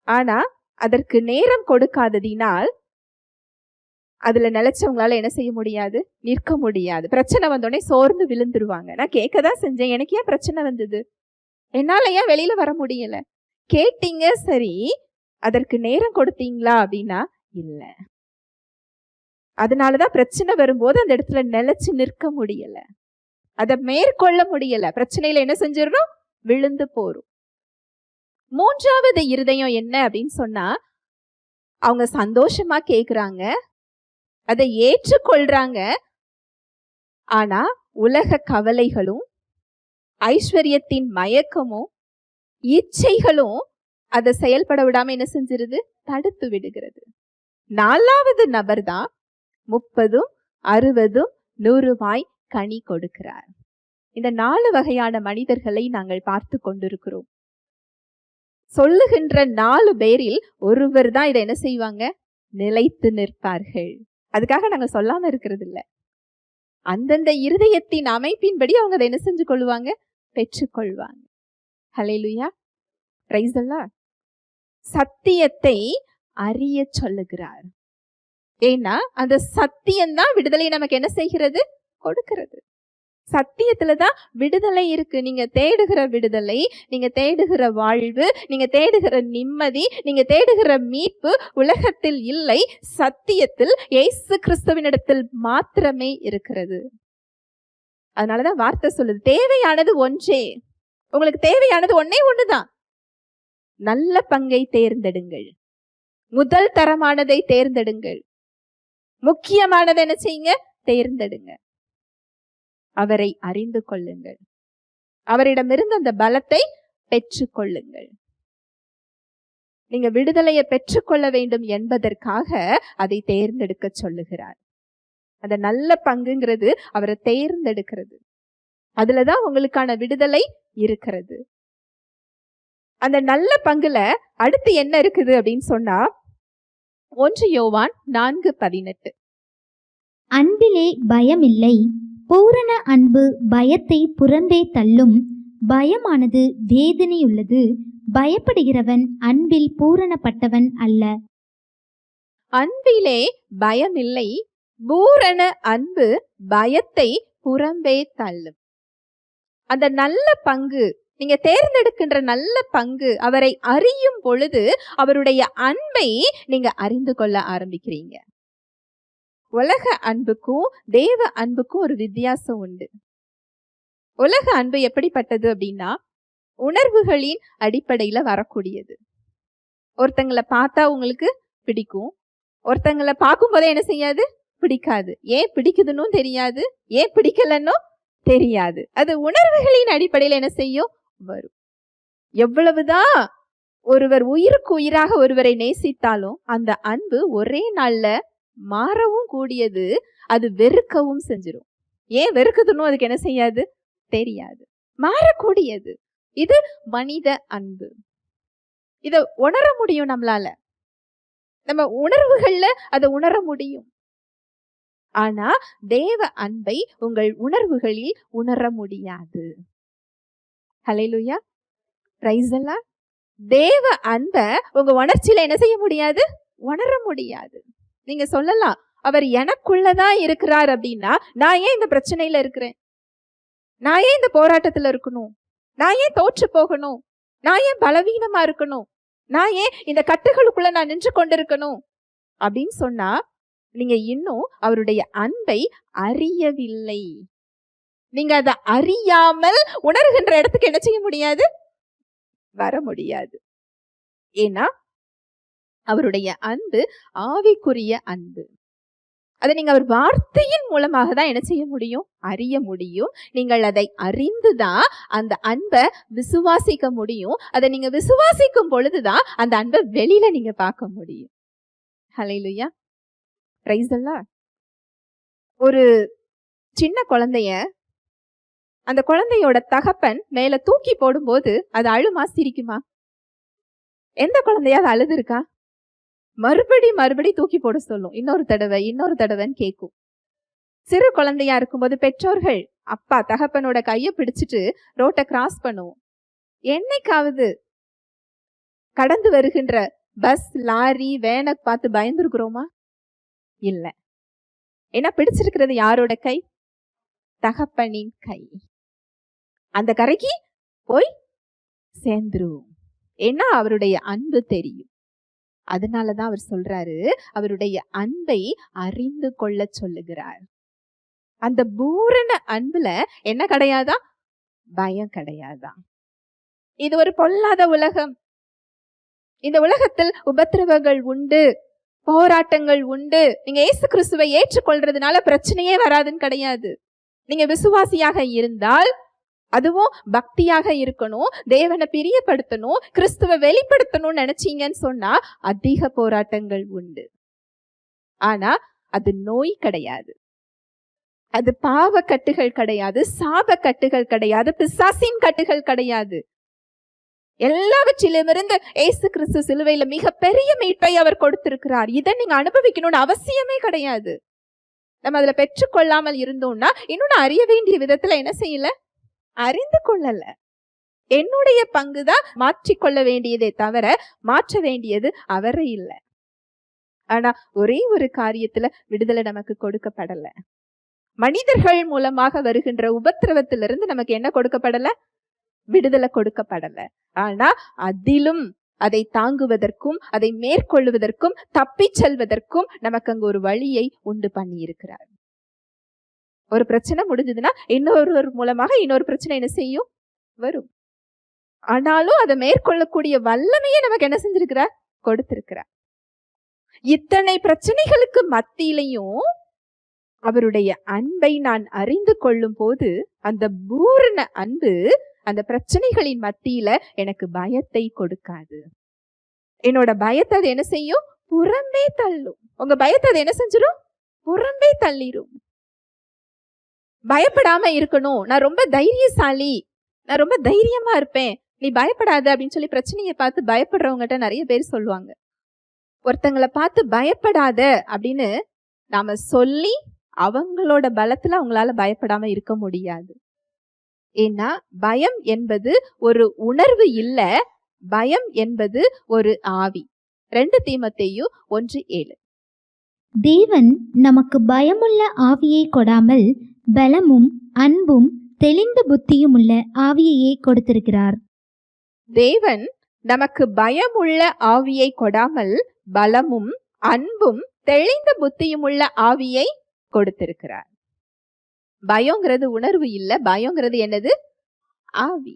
ஆனா அதற்கு நேரம் கொடுக்காததினால் அதுல நிலைச்சவங்களால என்ன செய்ய முடியாது? நிற்க முடியாது. பிரச்சனை வந்தோடனே சோர்ந்து விழுந்துருவாங்க. நான் கேட்கதான் செஞ்சேன், எனக்கு ஏன் பிரச்சனை வந்தது? என்னால ஏன் வெளியில வர முடியல? கேட்டீங்க சரி, அதற்கு நேரம் கொடுத்தீங்களா அப்படின்னா இல்ல. அதனாலதான் பிரச்சனை வரும்போது அந்த இடத்துல நிலைச்சு நிற்க முடியல, அதை மேற்கொள்ள முடியல. பிரச்சனையில என்ன செஞ்சிடணும்? விழுந்து போறோம். மூன்றாவது இருதயம் என்ன அப்படின்னு சொன்னா, அவங்க சந்தோஷமா கேக்குறாங்க, அதை ஏற்றுக்கொள்றாங்க, ஆனா உலக கவலைகளும் ஐஸ்வர்யத்தின் மயக்கமும் இச்சைகளும் அதை செயல்பட விடாம என்ன செஞ்சிருது? தடுத்து விடுகிறது. 4வது நபர் தான் 30, 60, 100 கனி கொடுக்கிறார். இந்த 4 வகையான மனிதர்களை நாங்கள் பார்த்து கொண்டிருக்கிறோம். சொல்லுகின்ற 4 பேரில் ஒருவர் தான் இதை என்ன செய்வாங்க? நிலைத்து நிற்பார்கள். அதுக்காக நாங்க சொல்லாம இருக்கிறது இல்ல. அந்தந்த இருதயத்தின் அமைப்பின்படி அவங்க அதை என்ன செஞ்சு கொள்வாங்க? பெற்றுக்கொள்வாங்க. ஹல்லேலூயா, பிரைஸ் தி லார்ட். சத்தியத்தை அறிய சொல்லுகிறார். ஏன்னா அந்த சத்தியம்தான் விடுதலை நமக்கு என்ன செய்கிறது? கொடுக்கிறது. சத்தியத்துலதான் விடுதலை இருக்கு. நீங்க தேடுகிற விடுதலை, நீங்க தேடுகிற வாழ்வு, நீங்க தேடுகிற நிம்மதி, நீங்க தேடுகிற மீட்பு உலகத்தில் இல்லை, சத்தியத்தில் இயேசு கிறிஸ்துவினிடத்தில் மாத்திரமே இருக்கிறது. அதனாலதான் வார்த்தை சொல்லுது, தேவையானது ஒன்றே. உங்களுக்கு தேவையானது ஒண்ணுதான். நல்ல பங்கை தேர்ந்தெடுங்கள், முதல் தரமானதை தேர்ந்தெடுங்கள். முக்கியமானது என்ன செய்யுங்க? தேர்ந்தெடுங்க. அவரை அறிந்து கொள்ளுங்கள். அவரிடமிருந்து அந்த பலத்தை பெற்றுக் கொள்ளுங்கள். நீங்க விடுதலையை பெற்றுக்கொள்ள வேண்டும் என்பதற்காக அதை தேர்ந்தெடுக்க சொல்லுகிறார். அந்த நல்ல பங்குங்கிறது அவரை தேர்ந்தெடுக்கிறது. அதுலதான் உங்களுக்கான விடுதலை இருக்கிறது. அந்த நல்ல பங்குல அடுத்து என்ன இருக்குது அப்படின்னு சொன்னா 1 யோவான் 4:18. அன்பிலே பயமில்லை, பூரண அன்பு பயத்தை புறம்பே தள்ளும். பயமானது வேதனையுள்ளது, பயப்படுகிறவன் அன்பில் பூரணப்பட்டவன் அல்ல. அன்பிலே பயமில்லை, பூரண அன்பு பயத்தை புறம்பே தள்ளும். அந்த நல்ல பங்கு, நீங்க தேர்ந்தெடுக்கின்ற நல்ல பங்கு, அவரை அறியும் பொழுது அவருடைய அன்பை நீங்க அறிந்து கொள்ள ஆரம்பிக்கிறீங்க. உலக அன்புக்கும் தேவ அன்புக்கும் ஒரு வித்தியாசம் உண்டு. உலக அன்பு எப்படிப்பட்டது அப்படின்னா, உணர்வுகளின் அடிப்படையில வரக்கூடியது. ஒருத்தங்களை பார்த்தா உங்களுக்கு பிடிக்கும், ஒருத்தங்களை பார்க்கும் போதே என்ன செய்யாது? பிடிக்காது. ஏன் பிடிக்குதுன்னு தெரியாது, ஏன் பிடிக்கலன்னு தெரியாது. அது உணர்வுகளின் அடிப்படையில் என்ன செய்யும்? வரும். எவ்வளவுதான் ஒருவர் உயிருக்கு உயிராக ஒருவரை நேசித்தாலும் அந்த அன்பு ஒரே நாள்ல மாறவும் கூடியது, அது வெறுக்கவும் செஞ்சிடும். ஏன் வெறுக்குதுன்னு அதுக்கு என்ன செய்யாது? தெரியாது. மாறக்கூடியது. இது மனித அன்பு. இத உணர முடியும் நம்மளால, நம்ம உணர்வுகள்ல அதை உணர முடியும். ஆனா தேவ அன்பை உங்கள் உணர்வுகளில் உணர முடியாது. ஹல்லேலூயா, பிரைஸ் தி லார்ட். தேவ அன்பை உங்க உணர்ச்சியில என்ன செய்ய முடியாது? உணர முடியாது. நீங்க சொல்லலாம், அவர் எனக்குள்ளதான் இருக்கிறார் அப்படின்னா, நான் ஏன் இந்த பிரச்சனையில இருக்கிறேன்? நான் ஏன் இந்த போராட்டத்துல இருக்கணும்? நான் ஏன் தோற்று போகணும்? நான் ஏன் பலவீனமா இருக்கணும்? நான் ஏன் இந்த கட்டுகளுக்குள்ள நான் நின்று கொண்டிருக்கணும் அப்படின்னு சொன்னா, நீங்க இன்னும் அவருடைய அன்பை அறியவில்லை. நீங்க அதை அறியாமல் உணர்கின்ற இடத்துக்கு என்ன செய்ய முடியாது? வர முடியாது. ஏன்னா அவருடைய அன்பு ஆவிக்குரிய அன்பு. அதை நீங்க அவர் வார்த்தையின் மூலமாக தான் என்ன செய்ய முடியும்? அறிய முடியும். நீங்கள் அதை அறிந்துதான் அந்த அன்பை விசுவாசிக்க முடியும். அதை நீங்க விசுவாசிக்கும் பொழுதுதான் அந்த அன்பை வெளியில நீங்க பார்க்க முடியும். ஹல்லேலூயா, பிரைஸ் தி லார்ட். ஒரு சின்ன குழந்தைய அந்த குழந்தையோட தகப்பன் மேல தூக்கி போடும்போது அது அழுமா சிரிக்குமா? எந்த குழந்தையாவது அழுது இருக்கா? மறுபடி தூக்கி போட சொல்லும். இன்னொரு தடவைன்னு கேட்கும். சிறு குழந்தையா இருக்கும்போது பெற்றோர்கள் அப்பா தகப்பனோட கையை பிடிச்சிட்டு ரோட்டை கிராஸ் பண்ணுவோம். என்னைக்காவது கடந்து வருகின்ற பஸ், லாரி, வேனை பார்த்து பயந்துருக்கிறோமா? இல்ல. ஏன்னா பிடிச்சிருக்கிறது யாரோட கை? தகப்பனின் கை. அந்த கரைக்கு போய் சேர்ந்துரும். ஏன்னா அவருடைய அன்பு தெரியும். அதனாலதான் அவர் சொல்றாரு, அவருடைய அன்பை அறிந்து கொள்ள சொல்லுகிறார். அந்த பூரண அன்புல என்ன கிடையாதா? பயம் கிடையாதா? இது ஒரு பொல்லாத உலகம். இந்த உலகத்தில் உபத்திரவங்கள் உண்டு, போராட்டங்கள் உண்டு. நீங்க இயேசு கிறிஸ்துவை ஏற்றுக்கொள்றதுனால பிரச்சனையே வராதுன்னு கிடையாது. நீங்க விசுவாசியாக இருந்தால், அதுவும் பக்தியாக இருக்கணும், தேவனை பிரியப்படுத்தணும், கிறிஸ்துவை வெளிப்படுத்தணும்னு நினைச்சீங்கன்னு சொன்னா அதிக போராட்டங்கள் உண்டு. ஆனா அது நோய் கிடையாது, அது பாவ கட்டுகள் கிடையாது, சாப கட்டுகள் கிடையாது, பிசாசின் கட்டுகள் கிடையாது. எல்லாவற்றிலுமிருந்து இயேசு கிறிஸ்து சிலுவையில மிக பெரிய மீட்பை அவர் கொடுத்திருக்கிறார். இதை நீங்க அனுபவிக்கணும்னு அவசியமே கிடையாது. நம்ம அதுல பெற்றுக்கொள்ளாமல் இருந்தோம்னா இன்னொன்னு அறிய வேண்டிய விதத்துல என்ன செய்யல? அறிந்து கொள்ளல. என்னுடைய பங்குதான் மாற்றிக்கொள்ள வேண்டியதே தவிர மாற்ற வேண்டியது அவரை இல்லை. ஆனா ஒரே ஒரு காரியத்துல விடுதலை நமக்கு கொடுக்கப்படல. மனிதர்கள் மூலமாக வருகின்ற உபத்திரவத்திலிருந்து நமக்கு என்ன கொடுக்கப்படல? விடுதலை கொடுக்கப்படல. ஆனா அதிலும் அதை தாங்குவதற்கும் அதை மேற்கொள்வதற்கும் தப்பி செல்வதற்கும் நமக்கு அங்கு ஒரு வழியை உண்டு பண்ணி இருக்கிறார். ஒரு பிரச்சனை முடிஞ்சதுன்னா இன்னொருவர் மூலமாக இன்னொரு பிரச்சனை என்ன செய்யும்? வரும். ஆனாலும் அதை மேற்கொள்ளக்கூடிய வல்லமையை நமக்கு என்ன செஞ்சிருக்கிறார்? கொடுத்திருக்கிறார். இத்தனை பிரச்சனைகளுக்கு மத்தியிலையும் அவருடைய அன்பை நான் அறிந்து கொள்ளும் போது அந்த பூரண அன்பு அந்த பிரச்சனைகளின் மத்தியில எனக்கு பயத்தை கொடுக்காது. என்னோட பயத்தை அது என்ன செய்யும்? புறம்பே தள்ளும். உங்க பயத்தை அது என்ன செஞ்சிடும்? புறம்பே தள்ளிரும். பயப்படாம இருக்கணும், நான் ரொம்ப தைரியசாலி, நான் ரொம்ப தைரியமா இருப்பேன், நீ பயப்படாத அப்படின்னு சொல்லி பிரச்சனையை பார்த்து பயப்படுறவங்ககிட்ட நிறைய பேர் சொல்லுவாங்க. ஒருத்தங்களை பார்த்து பயப்படாத அப்படின்னு நாம சொல்லி அவங்களோட பலத்துல அவங்களால பயப்படாம இருக்க முடியாது. ஏன்னா பயம் என்பது ஒரு உணர்வு இல்ல, பயம் என்பது ஒரு ஆவி. 2 தீமோத்தேயு 1:7. தேவன் நமக்கு பயமுள்ள ஆவியை கொடாமல் பலமும் அன்பும் தெளிந்த புத்தியும் உள்ள ஆவியையே கொடுத்திருக்கிறார். தேவன் நமக்கு பயமுள்ள ஆவியை கொடாமல் பலமும் அன்பும் தெளிந்த புத்தியும் உள்ள ஆவியை கொடுத்திருக்கிறார். பயங்கிறது உணர்வு இல்ல, பயங்கிறது என்னது? ஆவி.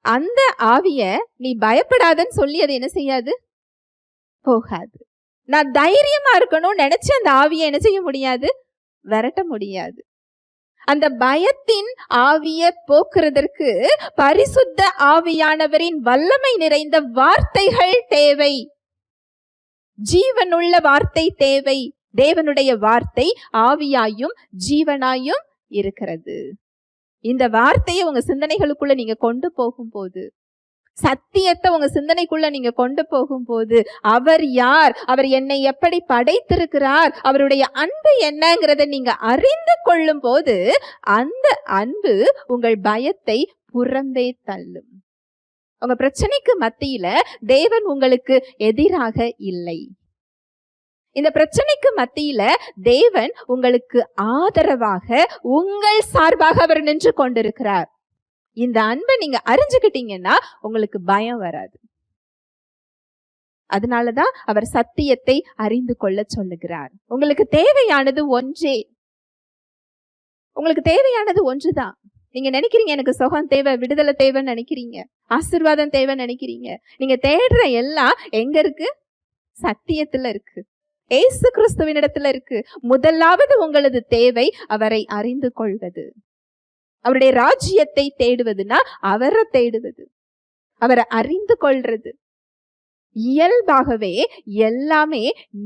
அந்த ஆவிய நீ பயப்படாதன்னு சொல்லி அது என்ன செய்யாது? போகாது. நான் தைரியமா இருக்கணும் நினைச்சு அந்த ஆவியை என்ன செய்ய முடியாது? விரட்ட முடியாது. அந்த பயத்தின் ஆவிய போக்குறதற்கு பரிசுத்த ஆவியானவரின் வல்லமை நிறைந்த வார்த்தைகள் தேவை. ஜீவனுள்ள வார்த்தை தேவை. தேவனுடைய வார்த்தை ஆவியாயும் ஜீவனாயும் இருக்கிறது. இந்த வார்த்தையை உங்க சிந்தனைகளுக்குள்ள நீங்க கொண்டு போகும்போது, சத்தியத்தை உங்க சிந்தனைக்குள்ள நீங்க கொண்டு போகும்போது, அவர் யார், அவர் என்னை எப்படி படைத்திருக்கிறார், அவருடைய அன்பு என்னங்கிறத நீங்க அறிந்து கொள்ளும் போது அந்த அன்பு உங்கள் பயத்தை புறம்பே தள்ளும். உங்க பிரச்சனைக்கு மத்தியில தேவன் உங்களுக்கு எதிராக இல்லை. இந்த பிரச்சனைக்கு மத்தியில தேவன் உங்களுக்கு ஆதரவாக உங்கள் சார்பாக அவர் நின்று கொண்டிருக்கிறார். இந்த அன்பை நீங்க அறிஞ்சுக்கிட்டீங்கன்னா உங்களுக்கு பயம் வராது. அதனாலதான் அவர் சத்தியத்தை அறிந்து கொள்ள சொல்லுகிறார். உங்களுக்கு தேவையானது ஒன்றே, உங்களுக்கு தேவையானது ஒன்றுதான். நீங்க நினைக்கிறீங்க எனக்கு சுகம் தேவை, விடுதலை தேவைன்னு நினைக்கிறீங்க, ஆசீர்வாதம் தேவைன்னு நினைக்கிறீங்க. நீங்க தேடுற எல்லாம் எங்க இருக்கு? சத்தியத்துல இருக்கு, ஏசு கிறிஸ்துவின் இடத்துல இருக்கு. முதலாவது உங்களது தேவை அவரை அறிந்து கொள்வது, அவருடைய ராஜ்யத்தை தேடுவதுன்னா அவரை தேடுவது, அவரை அறிந்து கொள்றது. இயல்பாகவே எல்லாமே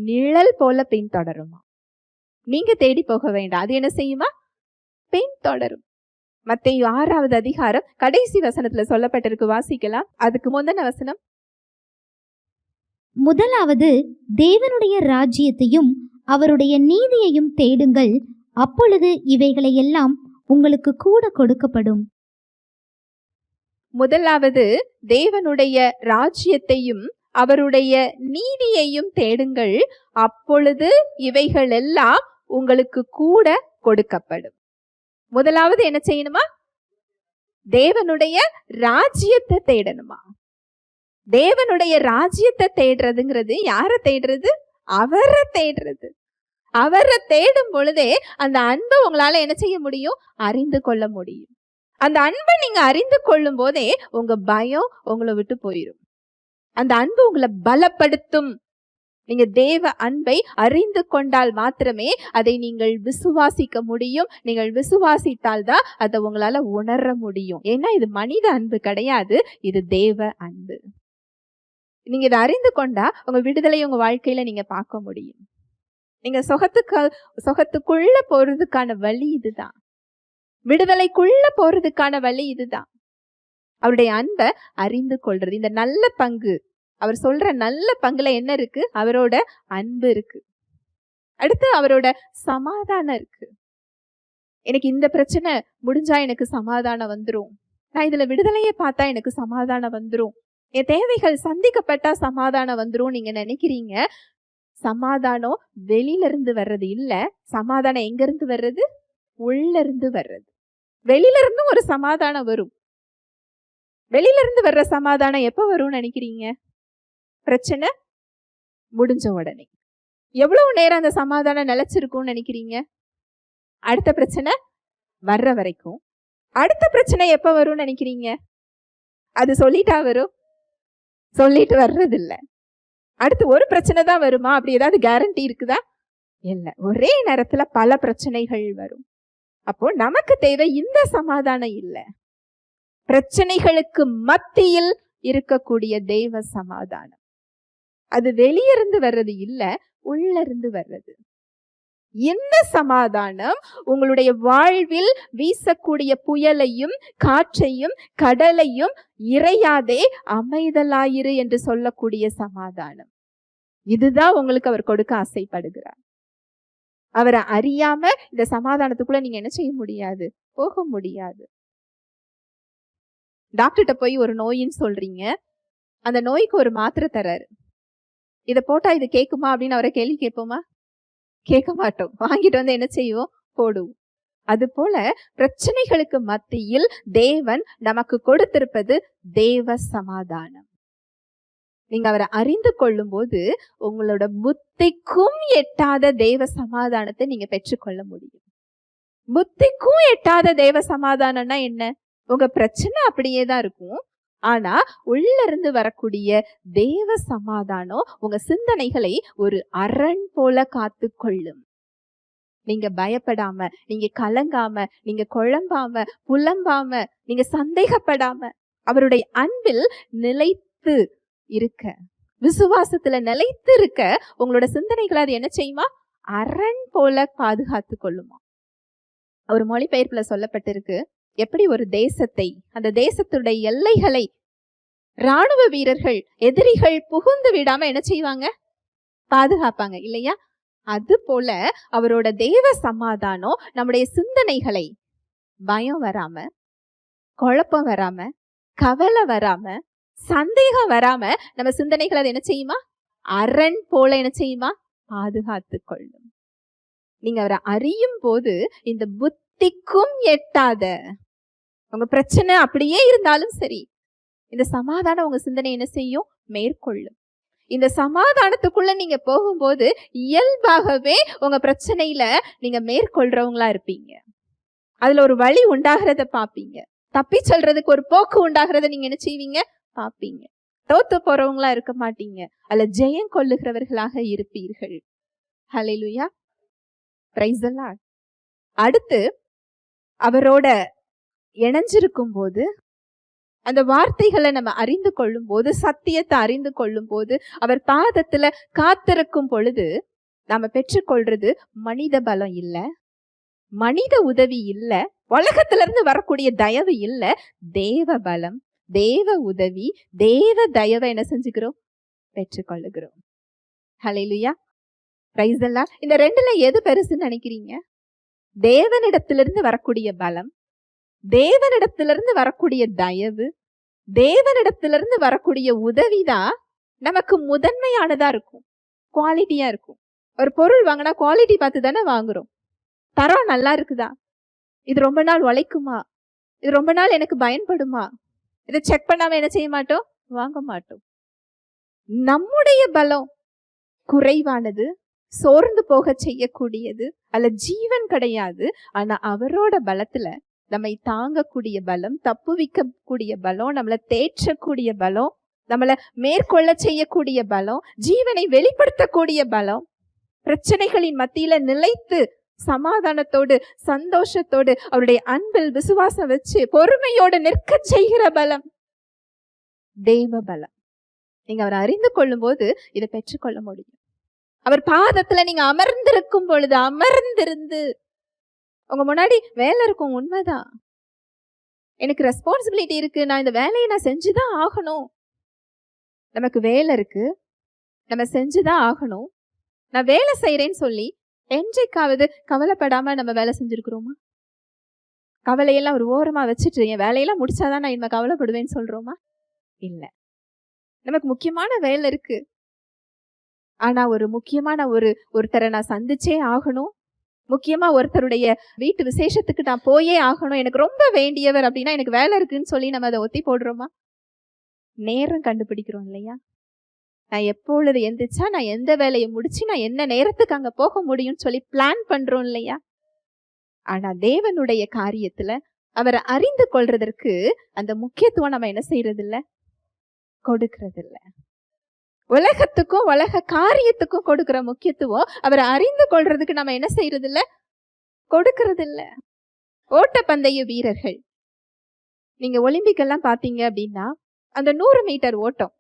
நிழல் போல பின்தொடருமா. நீங்க தேடி போக வேண்டாம், அது என்ன செய்யுமா? பின்தொடரும். மத்தேயு 6வது அதிகாரம் கடைசி வசனத்துல சொல்லப்பட்டிருக்கு, வாசிக்கலாம். அதுக்கு முந்தின வசனம், முதலாவது தேவனுடைய ராஜ்யத்தையும் அவருடைய நீதியையும் தேடுங்கள், அப்பொழுது இவைகளை எல்லாம் உங்களுக்கு கூட கொடுக்கப்படும். முதலாவது தேவனுடைய ராஜ்யத்தையும் அவருடைய நீதியையும் தேடுங்கள், அப்பொழுது இவைகள் எல்லாம் உங்களுக்கு கூட கொடுக்கப்படும். முதலாவது என்ன செய்யணுமா? தேவனுடைய ராஜ்யத்தை தேடணுமா? தேவனுடைய ராஜ்யத்தை தேடுறதுங்கிறது யாரை தேடுறது? அவரை தேடுறது. அவரை தேடும் பொழுதே அந்த அன்பை உங்களால என்ன செய்ய முடியும்? அறிந்து கொள்ள முடியும். அந்த அன்பை நீங்க அறிந்து கொள்ளும் போதே உங்க பயம் உங்களை விட்டு போயிடும். அந்த அன்பு உங்களை பலப்படுத்தும். நீங்க தேவ அன்பை அறிந்து கொண்டால் மாத்திரமே அதை நீங்கள் விசுவாசிக்க முடியும். நீங்கள் விசுவாசித்தால் தான் அதை உங்களால உணர முடியும். ஏன்னா இது மனித அன்பு கிடையாது, இது தேவ அன்பு. நீங்க இதை அறிந்து கொண்டா உங்க விடுதலை உங்க வாழ்க்கையில நீங்க பார்க்க முடியும். நீங்க சொகத்துக்குள்ள போறதுக்கான வழி இதுதான். விடுதலைக்குள்ள போறதுக்கான வழி இதுதான். அவருடைய அன்பை அறிந்து கொள்றது. இந்த நல்ல பங்கு, அவர் சொல்ற நல்ல பங்குல என்ன இருக்கு? அவரோட அன்பு இருக்கு. அடுத்து அவரோட சமாதானம் இருக்கு. எனக்கு இந்த பிரச்சனை முடிஞ்சா எனக்கு சமாதானம் வந்துரும், நான் இதுல விடுதலையை பார்த்தா எனக்கு சமாதானம் வந்துரும், என் தேவைகள் சந்திக்கப்பட்டா சமாதானம் வந்துரும் நீங்க நினைக்கிறீங்க. சமாதானம் வெளியில இருந்து வர்றது இல்ல. சமாதானம் எங்க இருந்து வர்றது? உள்ள இருந்து வர்றது. வெளியில இருந்தும் ஒரு சமாதானம் வரும். வெளியில இருந்து வர்ற சமாதானம் எப்ப வரும்னு நினைக்கிறீங்க? பிரச்சனை முடிஞ்ச உடனே. எவ்வளவு நேரம் அந்த சமாதானம் நிலைச்சிருக்கும்னு நினைக்கிறீங்க? அடுத்த பிரச்சனை வர்ற வரைக்கும். அடுத்த பிரச்சனை எப்ப வரும்னு நினைக்கிறீங்க? அது சொல்லிட்டா வரும்? சொல்லிட்டு வர்றது இல்ல. அடுத்து ஒரு பிரச்சனை தான் வருமா? அப்படி ஏதாவது கேரண்டி இருக்குதா? இல்ல. ஒரே நேரத்துல பல பிரச்சனைகள் வரும். அப்போ நமக்கு தேவை இந்த சமாதானம் இல்ல, பிரச்சனைகளுக்கு மத்தியில் இருக்கக்கூடிய தெய்வ சமாதானம். அது வெளியிருந்து வர்றது இல்ல, உள்ள இருந்து வர்றது. இந்த சமாதானம் உங்களுடைய வாழ்வில் வீசக்கூடிய புயலையும் காற்றையும் கடலையும் இறையாதே அமைதலாயிரு என்று சொல்லக்கூடிய சமாதானம். இதுதான் உங்களுக்கு அவர் கொடுக்க ஆசைப்படுகிறார். அவரை அறியாம இந்த சமாதானத்துக்குள்ள நீங்க என்ன செய்ய முடியாது, போக முடியாது. டாக்டர்கிட்ட போய் ஒரு நோயின்னு சொல்றீங்க, அந்த நோய்க்கு ஒரு மாத்திரை தராரு. இதை போட்டா இது கேக்குமா அப்படின்னு அவரை கேள்வி கேட்போமா? கேட்க மாட்டோம். வாங்கிட்டு வந்து என்ன செய்வோம்? போடுவோம். அது போல பிரச்சனைகளுக்கு மத்தியில் தேவன் நமக்கு கொடுத்திருப்பது தேவ சமாதானம். நீங்க அவரை அறிந்து கொள்ளும் போது உங்களோட புத்திக்கும் எட்டாத தேவ சமாதானத்தை நீங்க பெற்றுக்கொள்ள முடியும். புத்திக்கும் எட்டாத தேவ சமாதானம்னா என்ன? உங்க பிரச்சனை அப்படியே தான் இருக்கும், ஆனா உள்ள இருந்து வரக்கூடிய தேவ சமாதானம் உங்க சிந்தனைகளை ஒரு அரண் போல காத்து கொள்ளும். நீங்க பயப்படாம, நீங்க கலங்காம, நீங்க குழம்பாம, புலம்பாம, நீங்க சந்தேகப்படாம, அவருடைய அன்பில் நிலைத்து இருக்க, விசுவாசத்துல நிலைத்து இருக்க உங்களோட சிந்தனைகளை அது என்ன செய்யுமா? அரண் போல பாதுகாத்து கொள்ளுமா. ஒரு மொழிபெயர்ப்புல சொல்லப்பட்டிருக்கு, எப்படி ஒரு தேசத்தை, அந்த தேசத்துடைய எல்லைகளை ராணுவ வீரர்கள், எதிரிகள் புகுந்து விடாம என்ன செய்வாங்க? பாதுகாப்பாங்க இல்லையா? அது போல அவரோட தேவ சமாதானம் நம்முடைய சிந்தனைகளை பயம் வராம, குழப்பம் வராம, கவலை வராம, சந்தேகம் வராம நம்ம சிந்தனைகளை அது என்ன செய்யுமா? அரண் போல என்ன செய்யுமா? பாதுகாத்து கொள்ளும். நீங்க அவரை அறியும் போது இந்த புத்திக்கும் எட்டாத உங்க பிரச்சனை அப்படியே இருந்தாலும் சரி, இந்த சமாதானம் உங்க சிந்தனை என்ன செய்யும்? மேற்கொள்ளும். இந்த சமாதானத்துக்குள்ள நீங்க போகும்போது இயல்பாகவே உங்க பிரச்சனையில நீங்க மேற்கொள்றவங்களா இருப்பீங்க. அதுல ஒரு வழி உண்டாகிறத பாப்பீங்க. தப்பி சொல்றதுக்கு ஒரு போக்கு உண்டாகிறத நீங்க என்ன செய்வீங்க? பாப்பீங்க. தோத்து போறவங்களா இருக்க மாட்டீங்க, அல்ல ஜெயம் கொள்ளுகிறவர்களாக இருப்பீர்கள். ஹல்லேலூயா, பிரைஸ் தி லார்ட். அடுத்து அவரோட இணைஞ்சிருக்கும் போது, அந்த வார்த்தைகளை நம்ம அறிந்து கொள்ளும் போது, சத்தியத்தை அறிந்து கொள்ளும் போது, அவர் பாதத்துல காத்திருக்கும் பொழுது நாம பெற்றுக்கொள்றது மனித பலம் இல்ல, மனித உதவி இல்ல, உலகத்துல இருந்து வரக்கூடிய தயவு இல்ல, தேவ பலம், தேவ உதவி, தேவ தயவை என்ன செஞ்சுக்கிறோம்? பெற்றுக்கொள்ளுகிறோம். ஹல்லேலூயா, பிரைஸ் தி லார்ட். இந்த ரெண்டுல எது பெருசுன்னு நினைக்கிறீங்க? தேவனிடத்திலிருந்து வரக்கூடிய பலம், தேவனிடத்திலிருந்து வரக்கூடிய தயவு, தேவனிடத்திலிருந்து வரக்கூடிய உதவிதான் நமக்கு முதன்மையானதா இருக்கும், குவாலிட்டியா இருக்கும். ஒரு பொருள் வாங்கினா குவாலிட்டி பார்த்து தானே வாங்குறோம். தரம் நல்லா இருக்குதா, இது ரொம்ப நாள் உழைக்குமா, இது ரொம்ப நாள் எனக்கு பயன்படுமா, இதை செக் பண்ணாம என்ன செய்ய மாட்டோம்? வாங்க மாட்டோம். நம்முடைய பலம் குறைவானது, சோர்ந்து போக செய்யக்கூடியது, அல்ல ஜீவன் கிடையாது. ஆனா அவரோட பலத்துல நம்மை தாங்கக்கூடிய பலம், தப்புவிக்கக்கூடிய பலம், நம்மளை தேற்றக்கூடிய பலம், நம்மளை மேற்கொள்ள செய்யக்கூடிய பலம், ஜீவனை வெளிப்படுத்தக்கூடிய பலம், பிரச்சனைகளின் மத்தியில நிலைத்து சமாதானத்தோடு சந்தோஷத்தோடு அவருடைய அன்பில் விசுவாசம் வச்சு பொறுமையோடு நிற்க செய்கிற பலம், தேவ பலம். நீங்க அவரை அறிந்து கொள்ளும் போது இதை பெற்றுக்கொள்ள முடியும். அவர் பாதத்துல நீங்க அமர்ந்திருக்கும் பொழுது, அமர்ந்திருந்து உங்க முன்னாடி வேலை இருக்கும், உண்மைதான், எனக்கு ரெஸ்பான்சிபிலிட்டி இருக்கு, நான் இந்த வேலையை நான் செஞ்சுதான் ஆகணும். நமக்கு வேலை இருக்கு, நம்ம செஞ்சுதான் ஆகணும். நான் வேலை செய்யறேன்னு சொல்லி என்றைக்காவது கவலைப்படாம நம்ம வேலை செஞ்சிருக்கிறோமா? கவலையெல்லாம் ஒரு ஓரமா வச்சுட்டு என் வேலையெல்லாம் முடிச்சாதான் நான் இனிமே கவலைப்படுவேன்னு சொல்றோமா? இல்ல. நமக்கு முக்கியமான வேலை இருக்கு, ஆனா ஒரு முக்கியமான ஒருத்தரை நான் சந்திச்சே ஆகணும், முக்கியமா ஒருத்தருடைய வீட்டு விசேஷத்துக்கு நான் போயே ஆகணும், எனக்கு ரொம்ப வேண்டியவர் அப்படின்னா எனக்கு வேலை இருக்குன்னு சொல்லி நம்ம அதை ஒத்தி போடுறோமா? நேரம் கண்டுபிடிக்கிறோம் இல்லையா? நான் எப்பொழுது எந்திரிச்சா நான் எந்த வேலையை முடிச்சு நான் என்ன நேரத்துக்கு அங்க போக முடியும்னு சொல்லி பிளான் பண்றோம் இல்லையா? ஆனா தேவனுடைய காரியத்துல அவரை அறிந்து கொள்றதற்கு அந்த முக்கியத்துவம் நம்ம என்ன செய்யறது இல்ல, கொடுக்கறது இல்ல. உலகத்துக்கும் உலக காரியத்துக்கும் கொடுக்கிற முக்கியத்துவம் அவரை அறிந்து கொள்றதுக்கு நம்ம என்ன செய்யறது இல்ல, கொடுக்கறது இல்ல. ஓட்டப்பந்தய வீரர்கள், நீங்க ஒலிம்பிக் எல்லாம் பாத்தீங்க அப்படின்னா அந்த 100 மீட்டர் ஓட்டம்,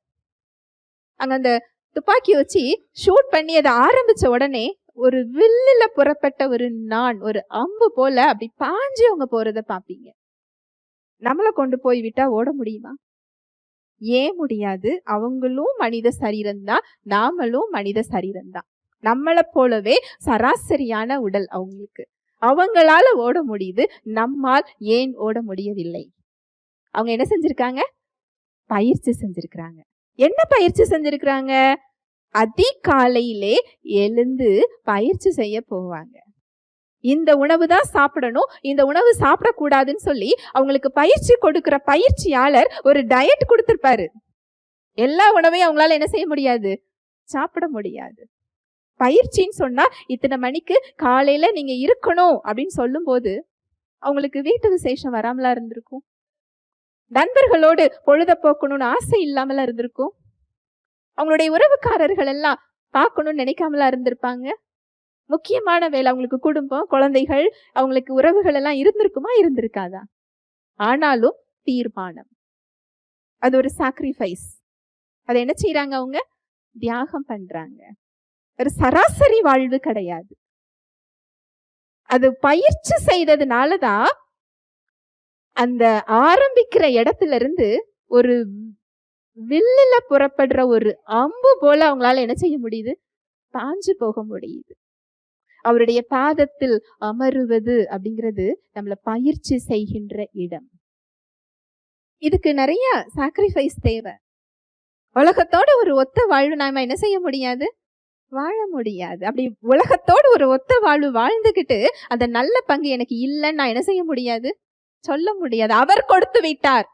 அங்க அந்த துப்பாக்கி வச்சு ஷூட் பண்ணி அதை ஆரம்பிச்ச உடனே ஒரு வில்லுல புறப்பட்ட ஒரு நான், ஒரு அம்பு போல அப்படி பாஞ்சு அவங்க போறத பாப்பீங்க. நம்மளை கொண்டு போய் விட்டா ஓட முடியுமா? ஏன் முடியாது? அவங்களும் மனித சரீரம்தான், நாமளும் மனித சரீரம்தான். நம்மளை போலவே சராசரியான உடல் அவங்களுக்கு. அவங்களால ஓட முடியுது, நம்மால் ஏன் ஓட முடியவில்லை? அவங்க என்ன செஞ்சிருக்காங்க? பயிற்சி செஞ்சிருக்கிறாங்க. என்ன பயிற்சி செஞ்சிருக்கிறாங்க? அதிகாலையிலே எழுந்து பயிற்சி செய்ய போவாங்க. இந்த உணவு தான் சாப்பிடணும், இந்த உணவு சாப்பிடக்கூடாதுன்னு சொல்லி அவங்களுக்கு பயிற்சி கொடுக்கிற பயிற்சியாளர் ஒரு டயட் கொடுத்திருப்பாரு. எல்லா உணவையும் அவங்களால என்ன செய்ய முடியாது, சாப்பிட முடியாது. பயிற்சின்னு சொன்னா இத்தனை மணிக்கு காலையில நீங்க இருக்கணும் அப்படின்னு சொல்லும் போது அவங்களுக்கு வீட்டு விசேஷம் வராமலா இருந்திருக்கும், நண்பர்களோடு பொழுத போக்கணும்னு ஆசை இல்லாமலா இருந்திருக்கும், அவங்களுடைய உறவுக்காரர்கள் எல்லாம் பார்க்கணும்னு நினைக்காமலா இருந்திருப்பாங்க. முக்கியமான வேலை, அவங்களுக்கு குடும்பம், குழந்தைகள், அவங்களுக்கு உறவுகள் எல்லாம் இருந்திருக்குமா, இருந்திருக்காதா? ஆனாலும் தீர்மானம், அது ஒரு சாக்ரிஃபைஸ். அதை என்ன செய்யறாங்க? அவங்க தியாகம் பண்றாங்க. ஒரு சராசரி வாழ்வு கிடையாது. அது பயிற்சி செய்ததுனாலதான் அந்த ஆரம்பிக்கிற இடத்துல இருந்து ஒரு வில்லுல புறப்படுற ஒரு அம்பு போல அவங்களால என்ன செய்ய முடியுது? பாஞ்சு போக முடியுது. அவருடைய பாதத்தில் அமருவது அப்படிங்கிறது நம்மள பயிற்சி செய்கின்ற இடம். இதுக்கு நிறைய சாக்ரிஃபைஸ் தேவை. உலகத்தோட ஒரு ஒத்த வாழ்வு நாம என்ன செய்ய முடியாது, வாழ முடியாது. அப்படி உலகத்தோடு ஒரு ஒத்த வாழ்வு வாழ்ந்துகிட்டு அந்த நல்ல பங்கு எனக்கு இல்லைன்னு நான் என்ன செய்ய முடியாது, சொல்ல முடியாது. அவர் கொடுத்து விட்டார்.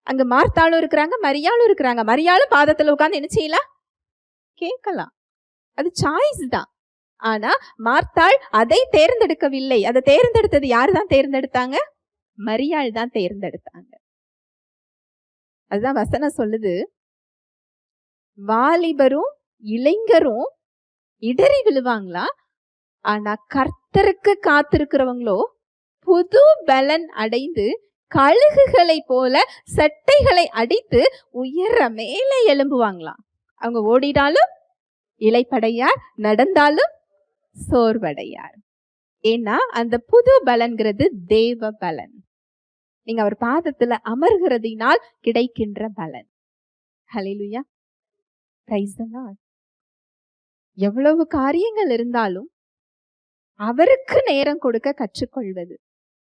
அங்க மார்த்தாளும் இருக்கிறாங்க, மரியாளும் இருக்கிறாங்க. மரியாளும் பாதத்துல உட்கார்ந்து என்ன செய்யலாம், கேட்கலாம். அது சாய்ஸ் தான். ஆனா மார்த்தாள் அதை தேர்ந்தெடுக்கவில்லை. அதை தேர்ந்தெடுத்தது யாரு தான் தேர்ந்தெடுத்தாங்க? மரியாள் தான் தேர்ந்தெடுத்தாங்க. அதுதான் வசனம் சொல்லுது, வாலிபரும் இளைஞரும் இடறி விழுவாங்களா, ஆனா கர்த்தருக்கு காத்திருக்கிறவங்களோ புது பலன் அடைந்து கழுகுகளை போல சட்டைகளை அடித்து உயர மேலே எழும்புவாங்களாம். அவங்க ஓடினாலும் இளைப்படையார், நடந்தாலும் சோர்வடையார். ஏன்னா அந்த புது பலன்கிறது தேவ பலன். நீங்க அவர் பாதத்துல அமர்கிறதினால் கிடைக்கின்ற பலன். ஹல்லேலூயா, பிரைஸ் தி லார்ட். எவ்வளவு காரியங்கள் இருந்தாலும் அவருக்கு நேரம் கொடுக்க கற்றுக்கொள்வது,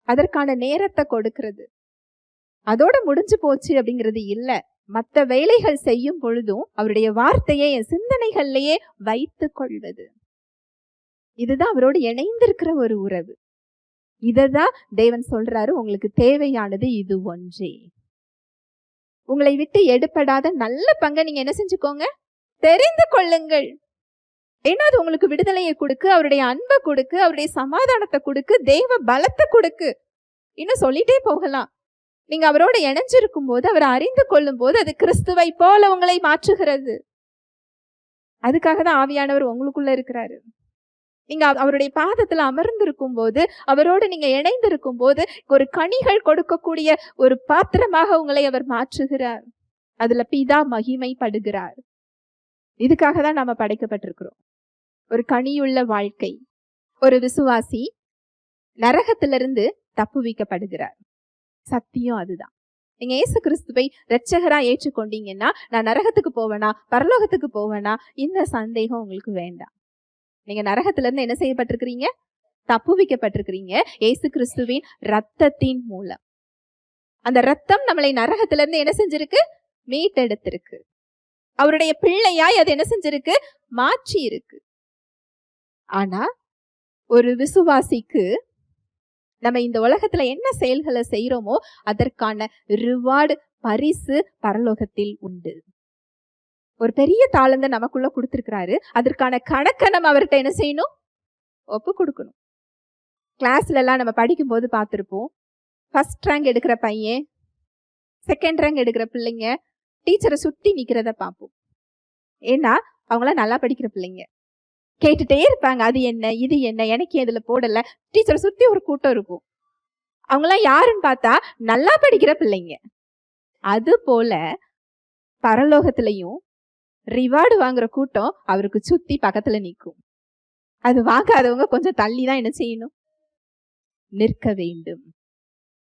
அதற்கான நேரத்தை கொடுக்கிறது. அதோட முடிஞ்சு போச்சு அப்படிங்கிறது இல்ல. மற்ற வேலைகள் செய்யும் பொழுதும் அவருடைய வார்த்தையை என் சிந்தனைகள்லயே வைத்து கொள்வது, இதுதான் அவரோடு இணைந்திருக்கிற ஒரு உறவு. இததான் தேவன் சொல்றாரு, உங்களுக்கு தேவையானது இது ஒன்றே. உங்களை விட்டு எடுபடாத நல்ல பங்கை நீங்க என்ன செஞ்சுக்கோங்க, தெரிந்து கொள்ளுங்கள். ஏன்னா அது உங்களுக்கு விடுதலையை கொடுக்கு, அவருடைய அன்பை கொடுக்கு, அவருடைய சமாதானத்தை கொடுக்கு, தெய்வ பலத்தை கொடுக்கு. இன்னும் சொல்லிட்டே போகலாம். நீங்க அவரோட இணைஞ்சிருக்கும் போது, அவரை அறிந்து கொள்ளும் போது அது கிறிஸ்துவை போல உங்களை மாற்றுகிறது. அதுக்காக தான் ஆவியானவர் உங்களுக்குள்ள இருக்கிறாரு. நீங்க அவருடைய பாதத்துல அமர்ந்திருக்கும் போது, அவரோடு நீங்க இணைந்திருக்கும் போது ஒரு கனிகள் கொடுக்கக்கூடிய ஒரு பாத்திரமாக உங்களை அவர் மாற்றுகிறார். அதுல பிதா மகிமைப்படுகிறார். இதுக்காக தான் நாம படைக்கப்பட்டிருக்கிறோம். ஒரு கனியுள்ள வாழ்க்கை. ஒரு விசுவாசி நரகத்திலிருந்து தப்புவிக்கப்படுகிறார். சத்தியம் அதுதான். நீங்க இயேசு கிறிஸ்துவை இரட்சகரா ஏற்றுக்கொண்டீங்கன்னா நான் நரகத்துக்கு போவேனா, பரலோகத்துக்கு போவேனா, இந்த சந்தேகம் உங்களுக்கு வேண்டாம். நீங்க நரகத்திலிருந்து என்ன செய்யப்பட்டிருக்கிறீங்க, தப்புவிக்கப்பட்டிருக்கிறீங்க இயேசு கிறிஸ்துவின் ரத்தத்தின் மூலம். அந்த ரத்தம் நம்மளை நரகத்திலிருந்து என்ன செஞ்சிருக்கு, மீட்டெடுத்திருக்கு. அவருடைய பிள்ளையாய் அது என்ன செஞ்சிருக்கு, மாற்றி இருக்கு. ஆனா ஒரு விசுவாசிக்கு நம்ம இந்த உலகத்துல என்ன செயல்களை செய்யறோமோ அதற்கான ரிவார்டு, பரிசு பரலோகத்தில் உண்டு. ஒரு பெரிய தாளந்தை நமக்குள்ள கொடுத்திருக்கிறாரு, அதற்கான கணக்கை நம்ம அவர்கிட்ட என்ன செய்யணும், ஒப்பு கொடுக்கணும். கிளாஸ்ல எல்லாம் நம்ம படிக்கும் போது பார்த்திருப்போம், ஃபர்ஸ்ட் ரேங்க் எடுக்கிற பையன், செகண்ட் ரேங்க் எடுக்கிற பிள்ளைங்க டீச்சரை சுத்தி நிக்கிறத பார்ப்போம். ஏன்னா அவங்களாம் நல்லா படிக்கிற பிள்ளைங்க. கேட்டுட்டே இருப்பாங்க, அது என்ன இது என்ன, எனக்கு ஏன் இதுல போடல. டீச்சரை சுத்தி ஒரு கூட்டம் இருக்கும். அவங்களாம் யாருன்னு பார்த்தா நல்லா படிக்கிற பிள்ளைங்க. அது போல பரலோகத்திலையும் ரிவார்டு வாங்குற கூட்டம் அவருக்கு சுத்தி பக்கத்துல நிற்கும். அது வாங்காதவங்க கொஞ்சம் தள்ளி தான் என்ன செய்யணும்? நிற்க வேண்டும்.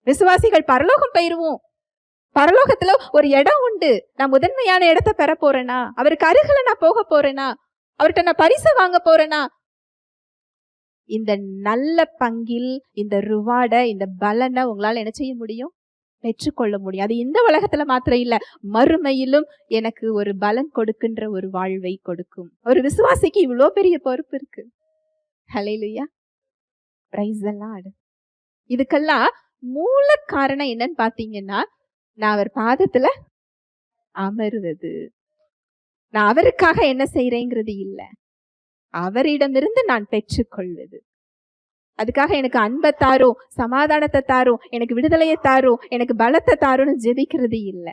விசுவாசிகள் பரலோகம் போயிருவோம். பரலோகத்துல ஒரு இடம் உண்டு. நான் முதன்மையான இடத்தை பெற போறேனா? அவருக்கு அருகில நான் போக போறேனா? அவர்கிட்ட நான் பரிசு வாங்க போறேனா? இந்த நல்ல பங்கில் இந்த ரிவார்ட, இந்த பலனை உங்களால என்ன செய்ய முடியும்? பெற்றுக்கொள்ள முடியும். அது இந்த உலகத்துல மாத்திரம் இல்ல, மறுமையிலும் எனக்கு ஒரு பலன் கொடுக்கின்ற ஒரு வாழ்வை கொடுக்கும். ஒரு விசுவாசிக்கு இவ்வளோ பெரிய பொறுப்பு இருக்கு. ஹல்லேலூயா, பிரைஸ் தி லார்ட். இதுக்கெல்லாம் மூல காரணம் என்னன்னு பாத்தீங்கன்னா, நான் அவர் பாதத்துல அமருவது. நான் அவருக்காக என்ன செய்யறேங்கிறது இல்ல, அவரிடமிருந்து நான் பெற்றுக்கொள்வது. அதுக்காக எனக்கு அன்பை தாரும், சமாதானத்தை தாரும், எனக்கு விடுதலையை தாரும், எனக்கு பலத்தை தாரும்னு ஜெபிக்கிறது இல்ல.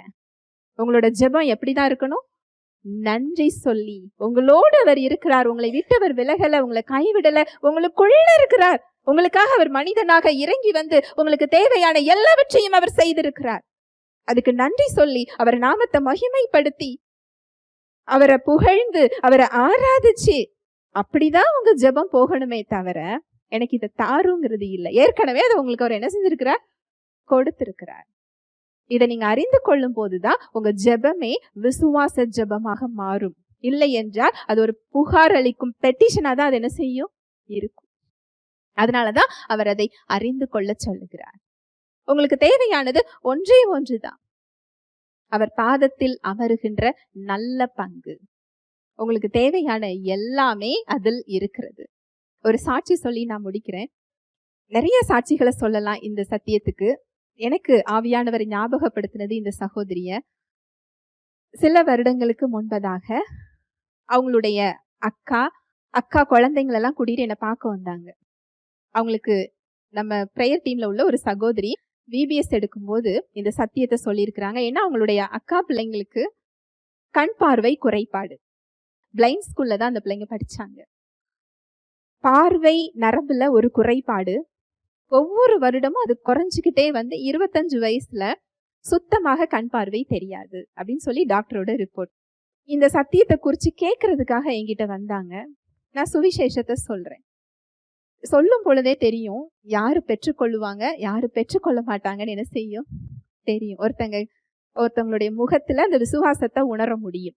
உங்களோட ஜெபம் எப்படிதான் இருக்கணும்? நன்றி சொல்லி, உங்களோடு அவர் இருக்கிறார், உங்களை விட்டு அவர் விலகல, உங்களை கைவிடல, உங்களுக்குள்ள இருக்கிறார், உங்களுக்காக அவர் மனிதனாக இறங்கி வந்து உங்களுக்கு தேவையான எல்லாவற்றையும் அவர் செய்திருக்கிறார். அதுக்கு நன்றி சொல்லி அவர் நாமத்தை மகிமைப்படுத்தி அவரை புகழ்ந்து அவரை ஆராதிச்சு அப்படிதான் உங்க ஜெபம் போகணுமே தவிர எனக்கு இதை தாருங்கிறது இல்லை. ஏற்கனவே அதை உங்களுக்கு அவர் என்ன செஞ்சிருக்கிறார்? கொடுத்திருக்கிறார். இதை நீங்க அறிந்து கொள்ளும் போதுதான் உங்க ஜெபமே விசுவாச ஜெபமாக மாறும். இல்லை என்றால் அது ஒரு புகார் அளிக்கும் பெட்டிஷனா தான் அது என்ன செய்யும்? இருக்கும். அதனாலதான் அவர் அதை அறிந்து கொள்ள சொல்லுகிறார். உங்களுக்கு தேவையானது ஒன்றே ஒன்றுதான், அவர் பாதத்தில் அமருகின்ற நல்ல பங்கு. உங்களுக்கு தேவையான எல்லாமே அதில் இருக்கிறது. ஒரு சாட்சி சொல்லி நான் முடிக்கிறேன். நிறைய சாட்சிகளை சொல்லலாம் இந்த சத்தியத்துக்கு. எனக்கு ஆவியானவர் ஞாபகப்படுத்தினது இந்த சகோதரிய. சில வருடங்களுக்கு முன்பதாக அவங்களுடைய அக்கா குழந்தைங்களெல்லாம் கூட்டிட்டு என்னை பார்க்க வந்தாங்க. அவங்களுக்கு நம்ம பிரேயர் டீம்ல உள்ள ஒரு சகோதரி விபிஎஸ் எடுக்கும்போது இந்த சத்தியத்தை சொல்லியிருக்கிறாங்க. ஏன்னா அவங்களுடைய அக்கா பிள்ளைங்களுக்கு கண் பார்வை குறைபாடு. பிளைண்ட் ஸ்கூல்ல தான் அந்த பிள்ளைங்க படிச்சாங்க. பார்வை நரம்புல ஒரு குறைபாடு. ஒவ்வொரு வருடமும் அது குறைஞ்சுக்கிட்டே வந்து 25 வயசுல சுத்தமாக கண் பார்வை தெரியாது அப்படின்னு சொல்லி டாக்டரோட ரிப்போர்ட். இந்த சத்தியத்தை குறித்து கேட்கறதுக்காக என்கிட்ட வந்தாங்க. நான் சுவிசேஷத்தை சொல்றேன். சொல்லும் பொழுதே தெரியும் யாரு பெற்றுக்கொள்ளுவாங்க, யாரு பெற்றுக்கொள்ள மாட்டாங்கன்னு என்ன செய்யும்? தெரியும். ஒருத்தவங்களுடைய முகத்துல அந்த விசுவாசத்தை உணர முடியும்.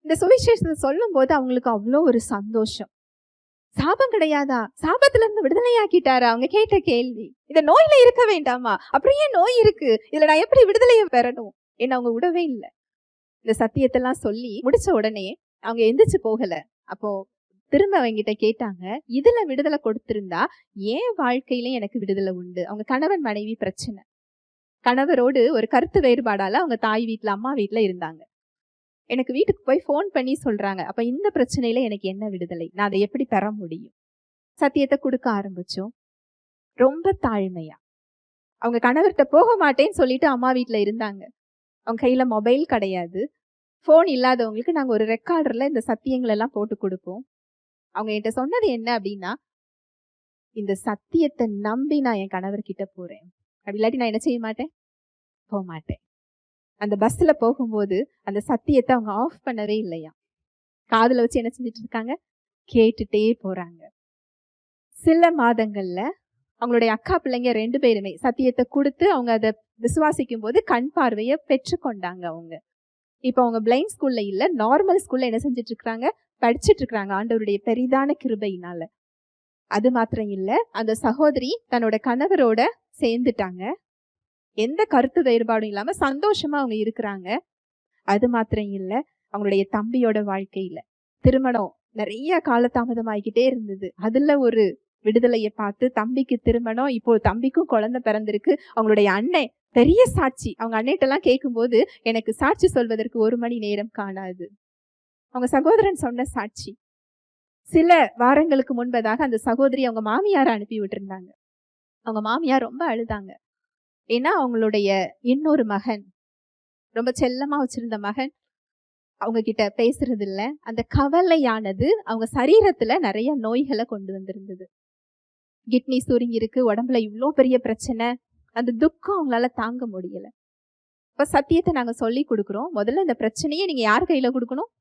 இந்த சுவிசேஷத்தை சொல்லும் போது அவங்களுக்கு அவ்வளோ ஒரு சந்தோஷம். சாபம் கிடையாதா? சாபத்துல இருந்து விடுதலையாக்கிட்டாரா? அவங்க கேட்ட கேள்வி. இந்த நோயில இருக்க வேண்டாமா? அப்புறம் ஏன் நோய் இருக்கு? இதுல நான் எப்படி விடுதலையை பெறணும்? என்ன அவங்க விடவே இல்லை. இந்த சத்தியத்தெல்லாம் சொல்லி முடிச்ச உடனே அவங்க எந்திரிச்சு போகல. அப்போ திரும்ப அவங்கிட்ட கேட்டாங்க, இதுல விடுதலை கொடுத்திருந்தா ஏன் வாழ்க்கையில எனக்கு விடுதலை உண்டு? அவங்க கணவன் மனைவி பிரச்சனை. கணவரோடு ஒரு கருத்து வேறுபாடால அவங்க தாய் வீட்டுல அம்மா வீட்டுல இருந்தாங்க. எனக்கு வீட்டுக்கு போய் ஃபோன் பண்ணி சொல்றாங்க, அப்ப இந்த பிரச்சனையில எனக்கு என்ன விடுதலை? நான் அதை எப்படி பெற முடியும்? சத்தியத்தை கொடுக்க ஆரம்பிச்சோம். ரொம்ப தாழ்மையா. அவங்க கணவர்கிட்ட போக மாட்டேன்னு சொல்லிட்டு அம்மா வீட்டுல இருந்தாங்க. அவங்க கையில மொபைல் கிடையாது. ஃபோன் இல்லாதவங்களுக்கு நாங்க ஒரு ரெக்கார்டர்ல இந்த சத்தியங்கள் எல்லாம் போட்டு கொடுப்போம். அவங்க என்கிட்ட சொன்னது என்ன அப்படின்னா, இந்த சத்தியத்தை நம்பி நான் என் கணவர்கிட்ட போறேன், அப்படி இல்லாட்டி நான் என்ன செய்ய மாட்டேன்? போக மாட்டேன். அந்த பஸ்ல போகும்போது அந்த சத்தியத்தை அவங்க ஆஃப் பண்ணவே இல்லையா. காதுல வச்சு என்ன செஞ்சுட்டு இருக்காங்க? கேட்டுட்டே போறாங்க. சில மாதங்கள்ல அவங்களுடைய அக்கா பிள்ளைங்க 2 பேருமே சத்தியத்தை கொடுத்து அவங்க அதை விசுவாசிக்கும் போது கண் பார்வையை பெற்றுக்கொண்டாங்க. அவங்க இப்ப அவங்க பிளைண்ட் ஸ்கூல்ல இல்ல, நார்மல் ஸ்கூல்ல என்ன செஞ்சுட்டு இருக்காங்க? படிச்சுட்டு இருக்காங்க ஆண்டவருடைய பெரிதான கிருபையினால. அது மாத்திரம் இல்ல, அந்த சகோதரி தன்னோட கணவரோட சேர்ந்துட்டாங்க. எந்த கருத்து வேறுபாடும் இல்லாம சந்தோஷமா அவங்க இருக்கிறாங்க. அது மாத்திரம் இல்ல, அவங்களுடைய தம்பியோட வாழ்க்கையில திருமணம் நிறைய காலதாமதம் ஆகிக்கிட்டே இருந்தது. அதுல ஒரு விடுதலையை பார்த்து தம்பிக்கு திருமணம், இப்போ தம்பிக்கும் குழந்தை பிறந்திருக்கு. அவங்களுடைய அண்ணன் பெரிய சாட்சி. அவங்க அண்ணன்ட்டெல்லாம் கேட்கும்போது எனக்கு சாட்சி சொல்வதற்கு 1 மணி நேரம் காணாது. அவங்க சகோதரன் சொன்ன சாட்சி. சில வாரங்களுக்கு முன்பதாக அந்த சகோதரி அவங்க மாமியார அனுப்பி விட்டுருந்தாங்க. அவங்க மாமியார் ரொம்ப அழுதாங்க. ஏன்னா அவங்களுடைய இன்னொரு மகன், ரொம்ப செல்லமா வச்சிருந்த மகன், அவங்க கிட்ட பேசுறது இல்ல. அந்த கவலையானது அவங்க சரீரத்துல நிறைய நோய்களை கொண்டு வந்திருந்தது. கிட்னி சுருங்கி இருக்கு, உடம்புல இவ்ளோ பெரிய பிரச்சனை. அந்த துக்கம் அவங்களால தாங்க முடியல. இப்ப சத்தியத்தை நாங்க சொல்லி கொடுக்கிறோம். முதல்ல இந்த பிரச்சனையை நீங்க யார் கையில கொடுக்கணும்?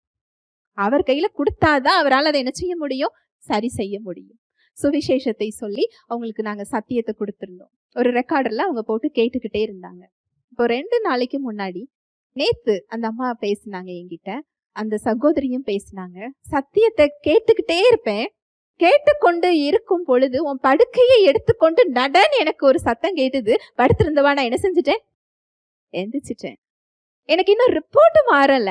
அவர் கையில கொடுத்தாதான் அவரால் அதை என்ன செய்ய முடியும்? சரி செய்ய முடியும். சுவிசேஷத்தை சொல்லி அவங்களுக்கு நாங்க சத்தியத்தை கொடுத்திருந்தோம். ஒரு ரெக்கார்டர்ல அவங்க போட்டு கேட்டுக்கிட்டே இருந்தாங்க. இப்போ 2 நாளைக்கு முன்னாடி நேத்து அந்த அம்மா பேசினாங்க என்கிட்ட. அந்த சகோதரியும் பேசினாங்க. சத்தியத்தை கேட்டுக்கிட்டே இருப்பேன். கேட்டுக்கொண்டு இருக்கும் பொழுது உன் படுக்கையை எடுத்துக்கொண்டு நடன்னு எனக்கு ஒரு சத்தம் கேட்டுது. படுத்திருந்தவா நான் என்ன செஞ்சுட்டேன்? எந்திரிச்சிட்டேன். எனக்கு இன்னும் ரிப்போர்ட் மாறல.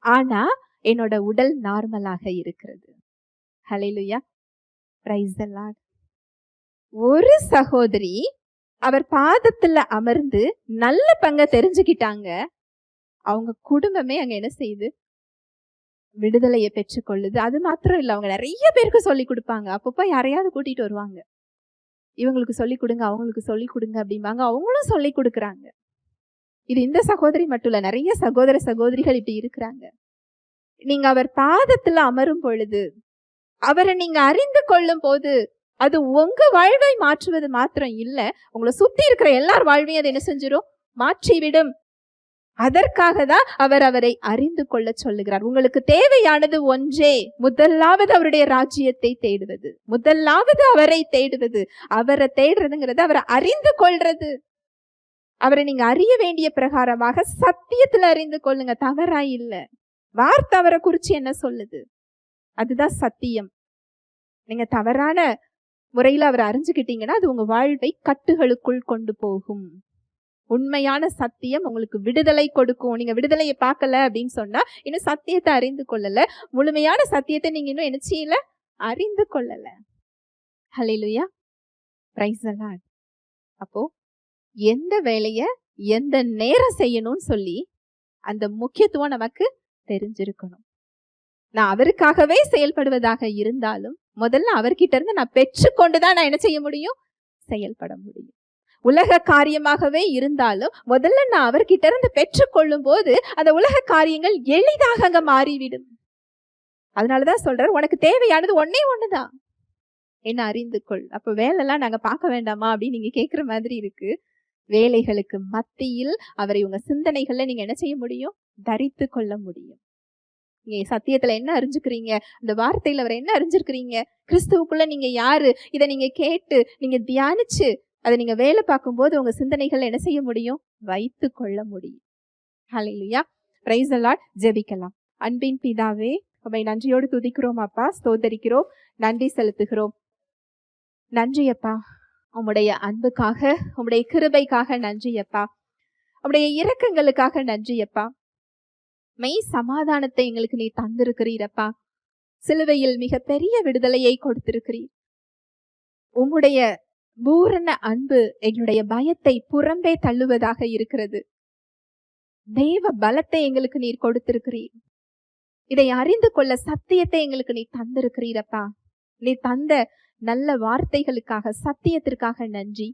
ஆனா என்னோட உடல் நார்மலாக இருக்கிறது. ஹல்லேலூயா, பிரைஸ் தி லார்ட். ஒரு சகோதரி அவர் பாதத்துல அமர்ந்து நல்ல பங்க தெரிஞ்சுக்கிட்டாங்க. அவங்க குடும்பமே அங்க என்ன செய்யுது? விடுதலையை பெற்றுக்கொள்ளுது. அது மாத்திரம் இல்ல, அவங்க நிறைய பேருக்கு சொல்லி கொடுப்பாங்க. அப்பப்போ யாரையாவது கூட்டிட்டு வருவாங்க. இவங்களுக்கு சொல்லி கொடுங்க, அவங்களுக்கு சொல்லி கொடுங்க அப்படிம்பாங்க. அவங்களும் சொல்லி கொடுக்குறாங்க. இது இந்த சகோதரி மட்டும் இல்ல, நிறைய சகோதர சகோதரிகள் இப்படி இருக்கிறாங்க. நீங்க அவர் பாதத்துல அமரும் பொழுது, அவரை நீங்க அறிந்து கொள்ளும் போது, அது உங்க வாழ்வை மாற்றுவது மாத்திரம் இல்ல, உங்களை சுத்தி இருக்கிற எல்லார் வாழ்வையும் அது என்ன செஞ்சிடும்? மாற்றிவிடும். அதற்காக தான் அவர் அவரை அறிந்து கொள்ள சொல்லுகிறார். உங்களுக்கு தேவையானது ஒன்றே, முதலாவது அவருடைய ராஜ்யத்தை தேடுவது, முதலாவது அவரை தேடுவது. அவரை தேடுறதுங்கிறது அவரை அறிந்து கொள்றது. அவரை நீங்க அறிய வேண்டிய பிரகாரமாக சத்தியத்துல அறிந்து கொள்ளுங்க, தவறா இல்ல. வார்த்தை அவரை குறிச்சு என்ன சொல்லுது? அதுதான் சத்தியம். நீங்க தவறான முறையில அவரை அறிஞ்சுக்கிட்டீங்கன்னா அது உங்க வாழ்வை கட்டுகளுக்குள் கொண்டு போகும். உண்மையான சத்தியம் உங்களுக்கு விடுதலை கொடுக்கும். நீங்க விடுதலையை பார்க்கல அப்படின்னு சொன்னா இன்னும் சத்தியத்தை அறிந்து கொள்ளல. முழுமையான சத்தியத்தை நீங்க இன்னும் என்ன செய்யல? அறிந்து கொள்ளல. ஹல்லேலூயா, பிரைஸ் தி லார்ட். அப்போ எந்த வேலைய எந்த நேரம் செய்யணும்னு சொல்லி அந்த முக்கியத்துவம் நமக்கு தெரிஞ்சிருக்கணும். நான் அவருக்காகவே செயல்படுவதாக இருந்தாலும் முதல்ல அவர்கிட்ட இருந்து நான் பெற்றுக்கொண்டுதான் நான் என்ன செய்ய முடியும்? செயல்பட முடியும். உலக காரியமாகவே இருந்தாலும் முதல்ல நான் அவர்கிட்ட இருந்து பெற்றுக்கொள்ளும் போது அந்த உலக காரியங்கள் எளிதாக அங்க மாறிவிடும். அதனாலதான் சொல்றேன், உனக்கு தேவையானது ஒன்னே ஒண்ணுதான், என்ன அறிந்து கொள். அப்ப வேலைலாம் நாங்க பார்க்க வேண்டாமா அப்படின்னு நீங்க கேட்கிற மாதிரி இருக்கு. வேலைகளுக்கு மத்தியில் அவரை உங்க சிந்தனைகள்ல நீங்க என்ன செய்ய முடியும்? தரித்து கொள்ள முடியும். நீங்க சத்தியத்துல என்ன அறிஞ்சுக்கிறீங்க? அந்த வார்த்தையில அவரை என்ன அறிஞ்சிருக்கிறீங்க? கிறிஸ்துவுக்குள்ள நீங்க யாரு? இதை நீங்க கேட்டு நீங்க தியானிச்சு அதை நீங்க வேலை பார்க்கும்போது உங்க சிந்தனைகள் என்ன செய்ய முடியும்? வைத்து கொள்ள முடியும். ஹல்லேலூயா, பிரைஸ் தி லார்ட். ஜெபிக்கலாம். அன்பின் பிதாவே, உம்மை நன்றியோடு துதிக்கிறோம் அப்பா, ஸ்தோத்தரிக்கிறோம், நன்றி செலுத்துகிறோம். நன்றி அப்பா, உம்முடைய அன்புக்காக, உம்முடைய கிருபைக்காக நன்றி அப்பா, உம்முடைய இரக்கங்களுக்காக நன்றி அப்பா. மெய் சமாதானத்தை எங்களுக்கு நீ தந்திருக்கிறீரப்பா. சிலுவையில் மிக பெரிய விடுதலையை கொடுத்திருக்கிறீர். உம்முடைய பூரண அன்பு எங்களுடைய பயத்தை புறம்பே தள்ளுவதாக இருக்கிறது. தேவ பலத்தை எங்களுக்கு நீர் கொடுத்திருக்கிறீர். இதை அறிந்து கொள்ள சத்தியத்தை எங்களுக்கு நீ தந்திருக்கிறீரப்பா. நீ தந்த நல்ல வார்த்தைகளுக்காக, சத்தியத்திற்காக நன்றி.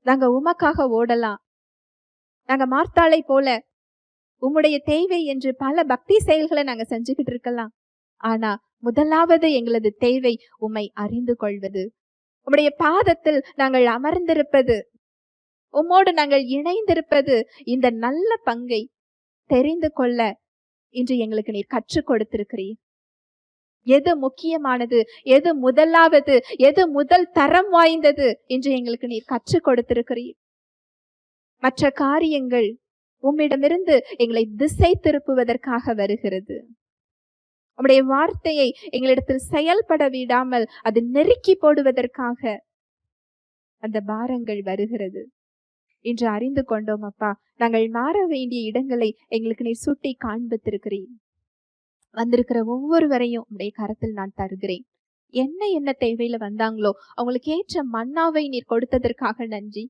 நாங்க உமக்காக ஓடலாம். நாங்க மார்த்தாளை போல உம்முடைய தேவை என்று பல பக்தி செயல்களை நாங்க செஞ்சுக்கிட்டு இருக்கலாம். ஆனா முதலாவது எங்களது தேவை உம்மை அறிந்து கொள்வது, உம்முடைய பாதத்தில் நாங்கள் அமர்ந்திருப்பது, உம்மோடு நாங்கள் இணைந்திருப்பது. இந்த நல்ல பங்கை தெரிந்து கொள்ள இன்று எங்களுக்கு நீர் கற்றுக் கொடுத்திருக்கிறீர். எது முக்கியமானது, எது முதலாவது, எது முதல் தரம் வாய்ந்தது என்று எங்களுக்கு நீர் கற்றுக் கொடுத்திருக்கிறீர். மற்ற காரியங்கள் உம்மிடமிருந்து எங்களை திசை திருப்புவதற்காக வருகிறது. உம்முடைய வார்த்தையை எங்களிடத்தில் செயல்பட விடாமல் அது நெருக்கி போடுவதற்காக அந்த பாரங்கள் வருகிறது. இன்று அறிந்து கொண்டோம் அப்பா. நாங்கள் மாற வேண்டிய இடங்களை எங்களுக்கு நீர் சுட்டி காண்பித்திருக்கிறீர். வந்திருக்கிற ஒவ்வொருவரையும் உம்முடைய கரத்தில் நான் தருகிறேன். என்ன தேவையில வந்தாங்களோ அவங்களுக்கு ஏற்ற மன்னாவை நீர் கொடுத்ததற்காக நன்றி.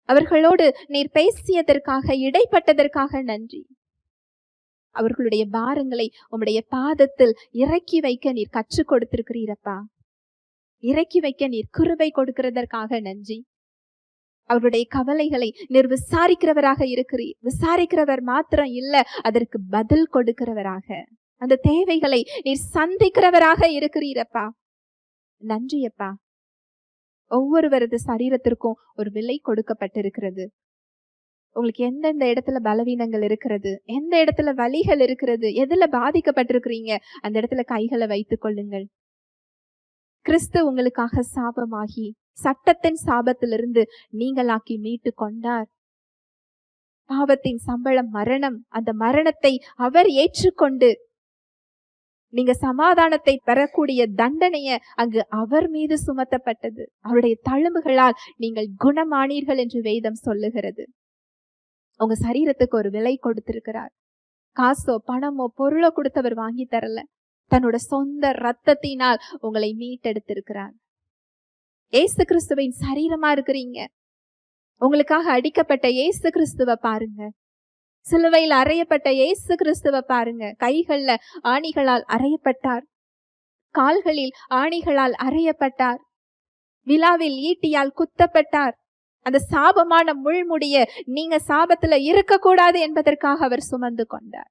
அவர்களோடு நீர் பேசியதற்காக, இடைப்பட்டதற்காக நன்றி. அவர்களுடைய பாரங்களை உம்முடைய பாதத்தில் இறக்கி வைக்க நீர் கற்றுக் கொடுத்திருக்கிறீரப்பா. இறக்கி வைக்க நீர் கிருபை கொடுக்கிறதற்காக நன்றி. அவருடைய கவலைகளை நீர் விசாரிக்கிறவராக இருக்கிறீர். விசாரிக்கிறவர் மாத்திரம் இல்ல, அதற்கு பதில் கொடுக்கிறவராக, அந்த தேவைகளை நீர் சந்திக்கிறவராக இருக்கிறீரப்பா. நன்றியப்பா. ஒவ்வொருவரது சரீரத்திற்கும் ஒரு விலை கொடுக்கப்பட்டிருக்கிறது. உங்களுக்கு எந்தெந்த இடத்துல பலவீனங்கள் இருக்கிறது, எந்த இடத்துல வலிகள் இருக்கிறது, எதுல பாதிக்கப்பட்டிருக்கிறீங்க, அந்த இடத்துல கைகளை வைத்துக் கொள்ளுங்கள். கிறிஸ்து உங்களுக்காக சாபமாகி சட்டத்தின் சாபத்திலிருந்து நீங்களாக்கி மீட்டு கொண்டார். பாவத்தின் சம்பளம் மரணம். அந்த மரணத்தை அவர் ஏற்றுக்கொண்டு நீங்க சமாதானத்தை பெறக்கூடிய தண்டனைய அங்கு அவர் மீது சுமத்தப்பட்டது. அவருடைய தழும்புகளால் நீங்கள் குணமானீர்கள் என்று வேதம் சொல்லுகிறது. உங்க சரீரத்துக்கு ஒரு விலை கொடுத்திருக்கிறார். காசோ பணமோ பொருளோ கொடுத்தவர் வாங்கி தரல, தன்னோட சொந்த ரத்தத்தினால் உங்களை மீட்டெடுத்திருக்கிறார். ஏசு கிறிஸ்துவின் சரீரமா இருக்கிறீங்க. உங்களுக்காக அடிக்கப்பட்ட ஏசு கிறிஸ்துவ பாருங்க. சிலுவையில் அறையப்பட்ட ஏசு கிறிஸ்துவ பாருங்க. கைகள்ல ஆணிகளால் அறையப்பட்டார், கால்களில் ஆணிகளால் அறையப்பட்டார், விலாவில் ஈட்டியால் குத்தப்பட்டார். அந்த சாபமான முள்முடிய நீங்க சாபத்துல இருக்க கூடாது என்பதற்காக அவர் சுமந்து கொண்டார்.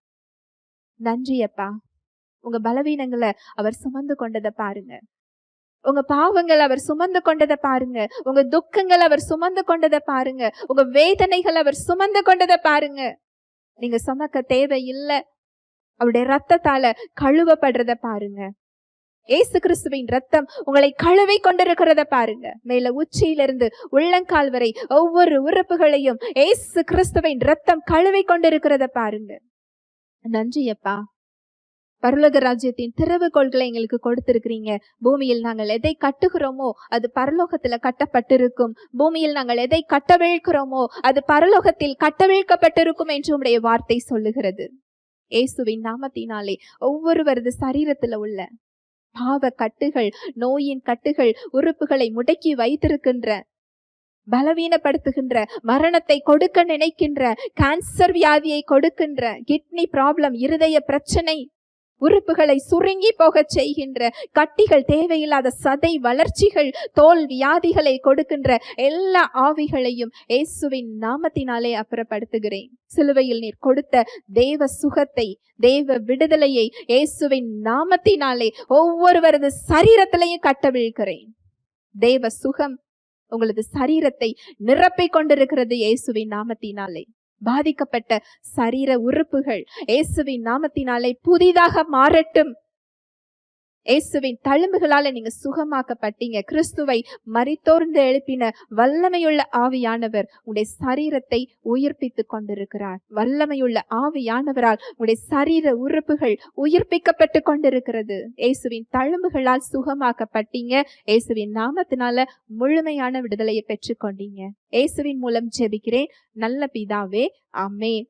நன்றியப்பா. உங்க பலவீனங்களை அவர் சுமந்து கொண்டதை பாருங்க. உங்க பாவங்கள் அவர் சுமந்து கொண்டதை பாருங்க. உங்க துக்கங்கள் அவர் சுமந்து கொண்டதை பாருங்க. உங்க வேதனைகள் அவர் சுமந்து கொண்டதை பாருங்க. நீங்க சுமக்க தேவையில்லை. அவருடைய ரத்தத்தால கழுவப்படுறத பாருங்க. ஏசு கிறிஸ்துவின் ரத்தம் உங்களை கழுவி கொண்டிருக்கிறத பாருங்க. மேல உச்சியிலிருந்து உள்ளங்கால் வரை ஒவ்வொரு உறுப்புகளையும் ஏசு கிறிஸ்துவின் ரத்தம் கழுவி கொண்டிருக்கிறத பாருங்க. நன்றியப்பா. பரலோக ராஜ்யத்தின் திறவுகோள்களை எங்களுக்கு கொடுத்திருக்கிறீங்க. பூமியில் நாங்கள் எதை கட்டுகிறோமோ அது பரலோகத்துல கட்டப்பட்டிருக்கும். பூமியில் நாங்கள் எதை கட்டவிழ்க்கிறோமோ அது பரலோகத்தில் கட்டவிழ்க்கப்பட்டிருக்கும் என்று உம்முடைய வார்த்தை சொல்லுகிறது. இயேசுவின் நாமத்தினாலே ஒவ்வொருவரது சரீரத்துல உள்ள பாவ கட்டுகள், நோயின் கட்டுகள், உறுப்புகளை முடக்கி வைத்திருக்கின்ற, பலவீனப்படுத்துகின்ற, மரணத்தை கொடுக்க நினைக்கின்ற, கேன்சர் வியாதியை கொடுக்கின்ற, கிட்னி ப்ராப்ளம், இருதய பிரச்சனை, உறுப்புகளை சுருங்கி போக செய்கின்ற கட்டிகள், தேவையில்லாத சதை வளர்ச்சிகள், தோல் வியாதிகளை கொடுக்கின்ற எல்லா ஆவிகளையும் இயேசுவின் நாமத்தினாலே அப்புறப்படுத்துகிறேன். சிலுவையில் நீர் கொடுத்த தேவ சுகத்தை, தேவ விடுதலையை இயேசுவின் நாமத்தினாலே ஒவ்வொருவரது சரீரத்திலையும் கட்டவிழ்கிறேன். தேவ சுகம் உங்களது சரீரத்தை நிரப்பிக் கொண்டிருக்கிறது இயேசுவின் நாமத்தினாலே. பாதிக்கப்பட்ட சரீர உறுப்புகள் இயேசுவின் நாமத்தினாலே புதிதாக மாறட்டும். இயேசுவின் தழும்புகளால நீங்க சுகமாக்கப்பட்டீங்க. கிறிஸ்துவை மரித்தோர்ந்து எழுப்பின வல்லமையுள்ள ஆவியானவர் உங்களுடைய சரீரத்தை உயிர்ப்பித்துக் கொண்டிருக்கிறார். வல்லமையுள்ள ஆவியானவரால் உங்களுடைய சரீர உறுப்புகள் உயிர்ப்பிக்கப்பட்டு கொண்டிருக்கிறது. இயேசுவின் தழும்புகளால் சுகமாக்கப்பட்டீங்க. இயேசுவின் நாமத்தினால முழுமையான விடுதலையை பெற்றுக்கொண்டீங்க. இயேசுவின் மூலம் ஜெபிக்கிறேன் நல்ல பிதாவே, ஆமென்.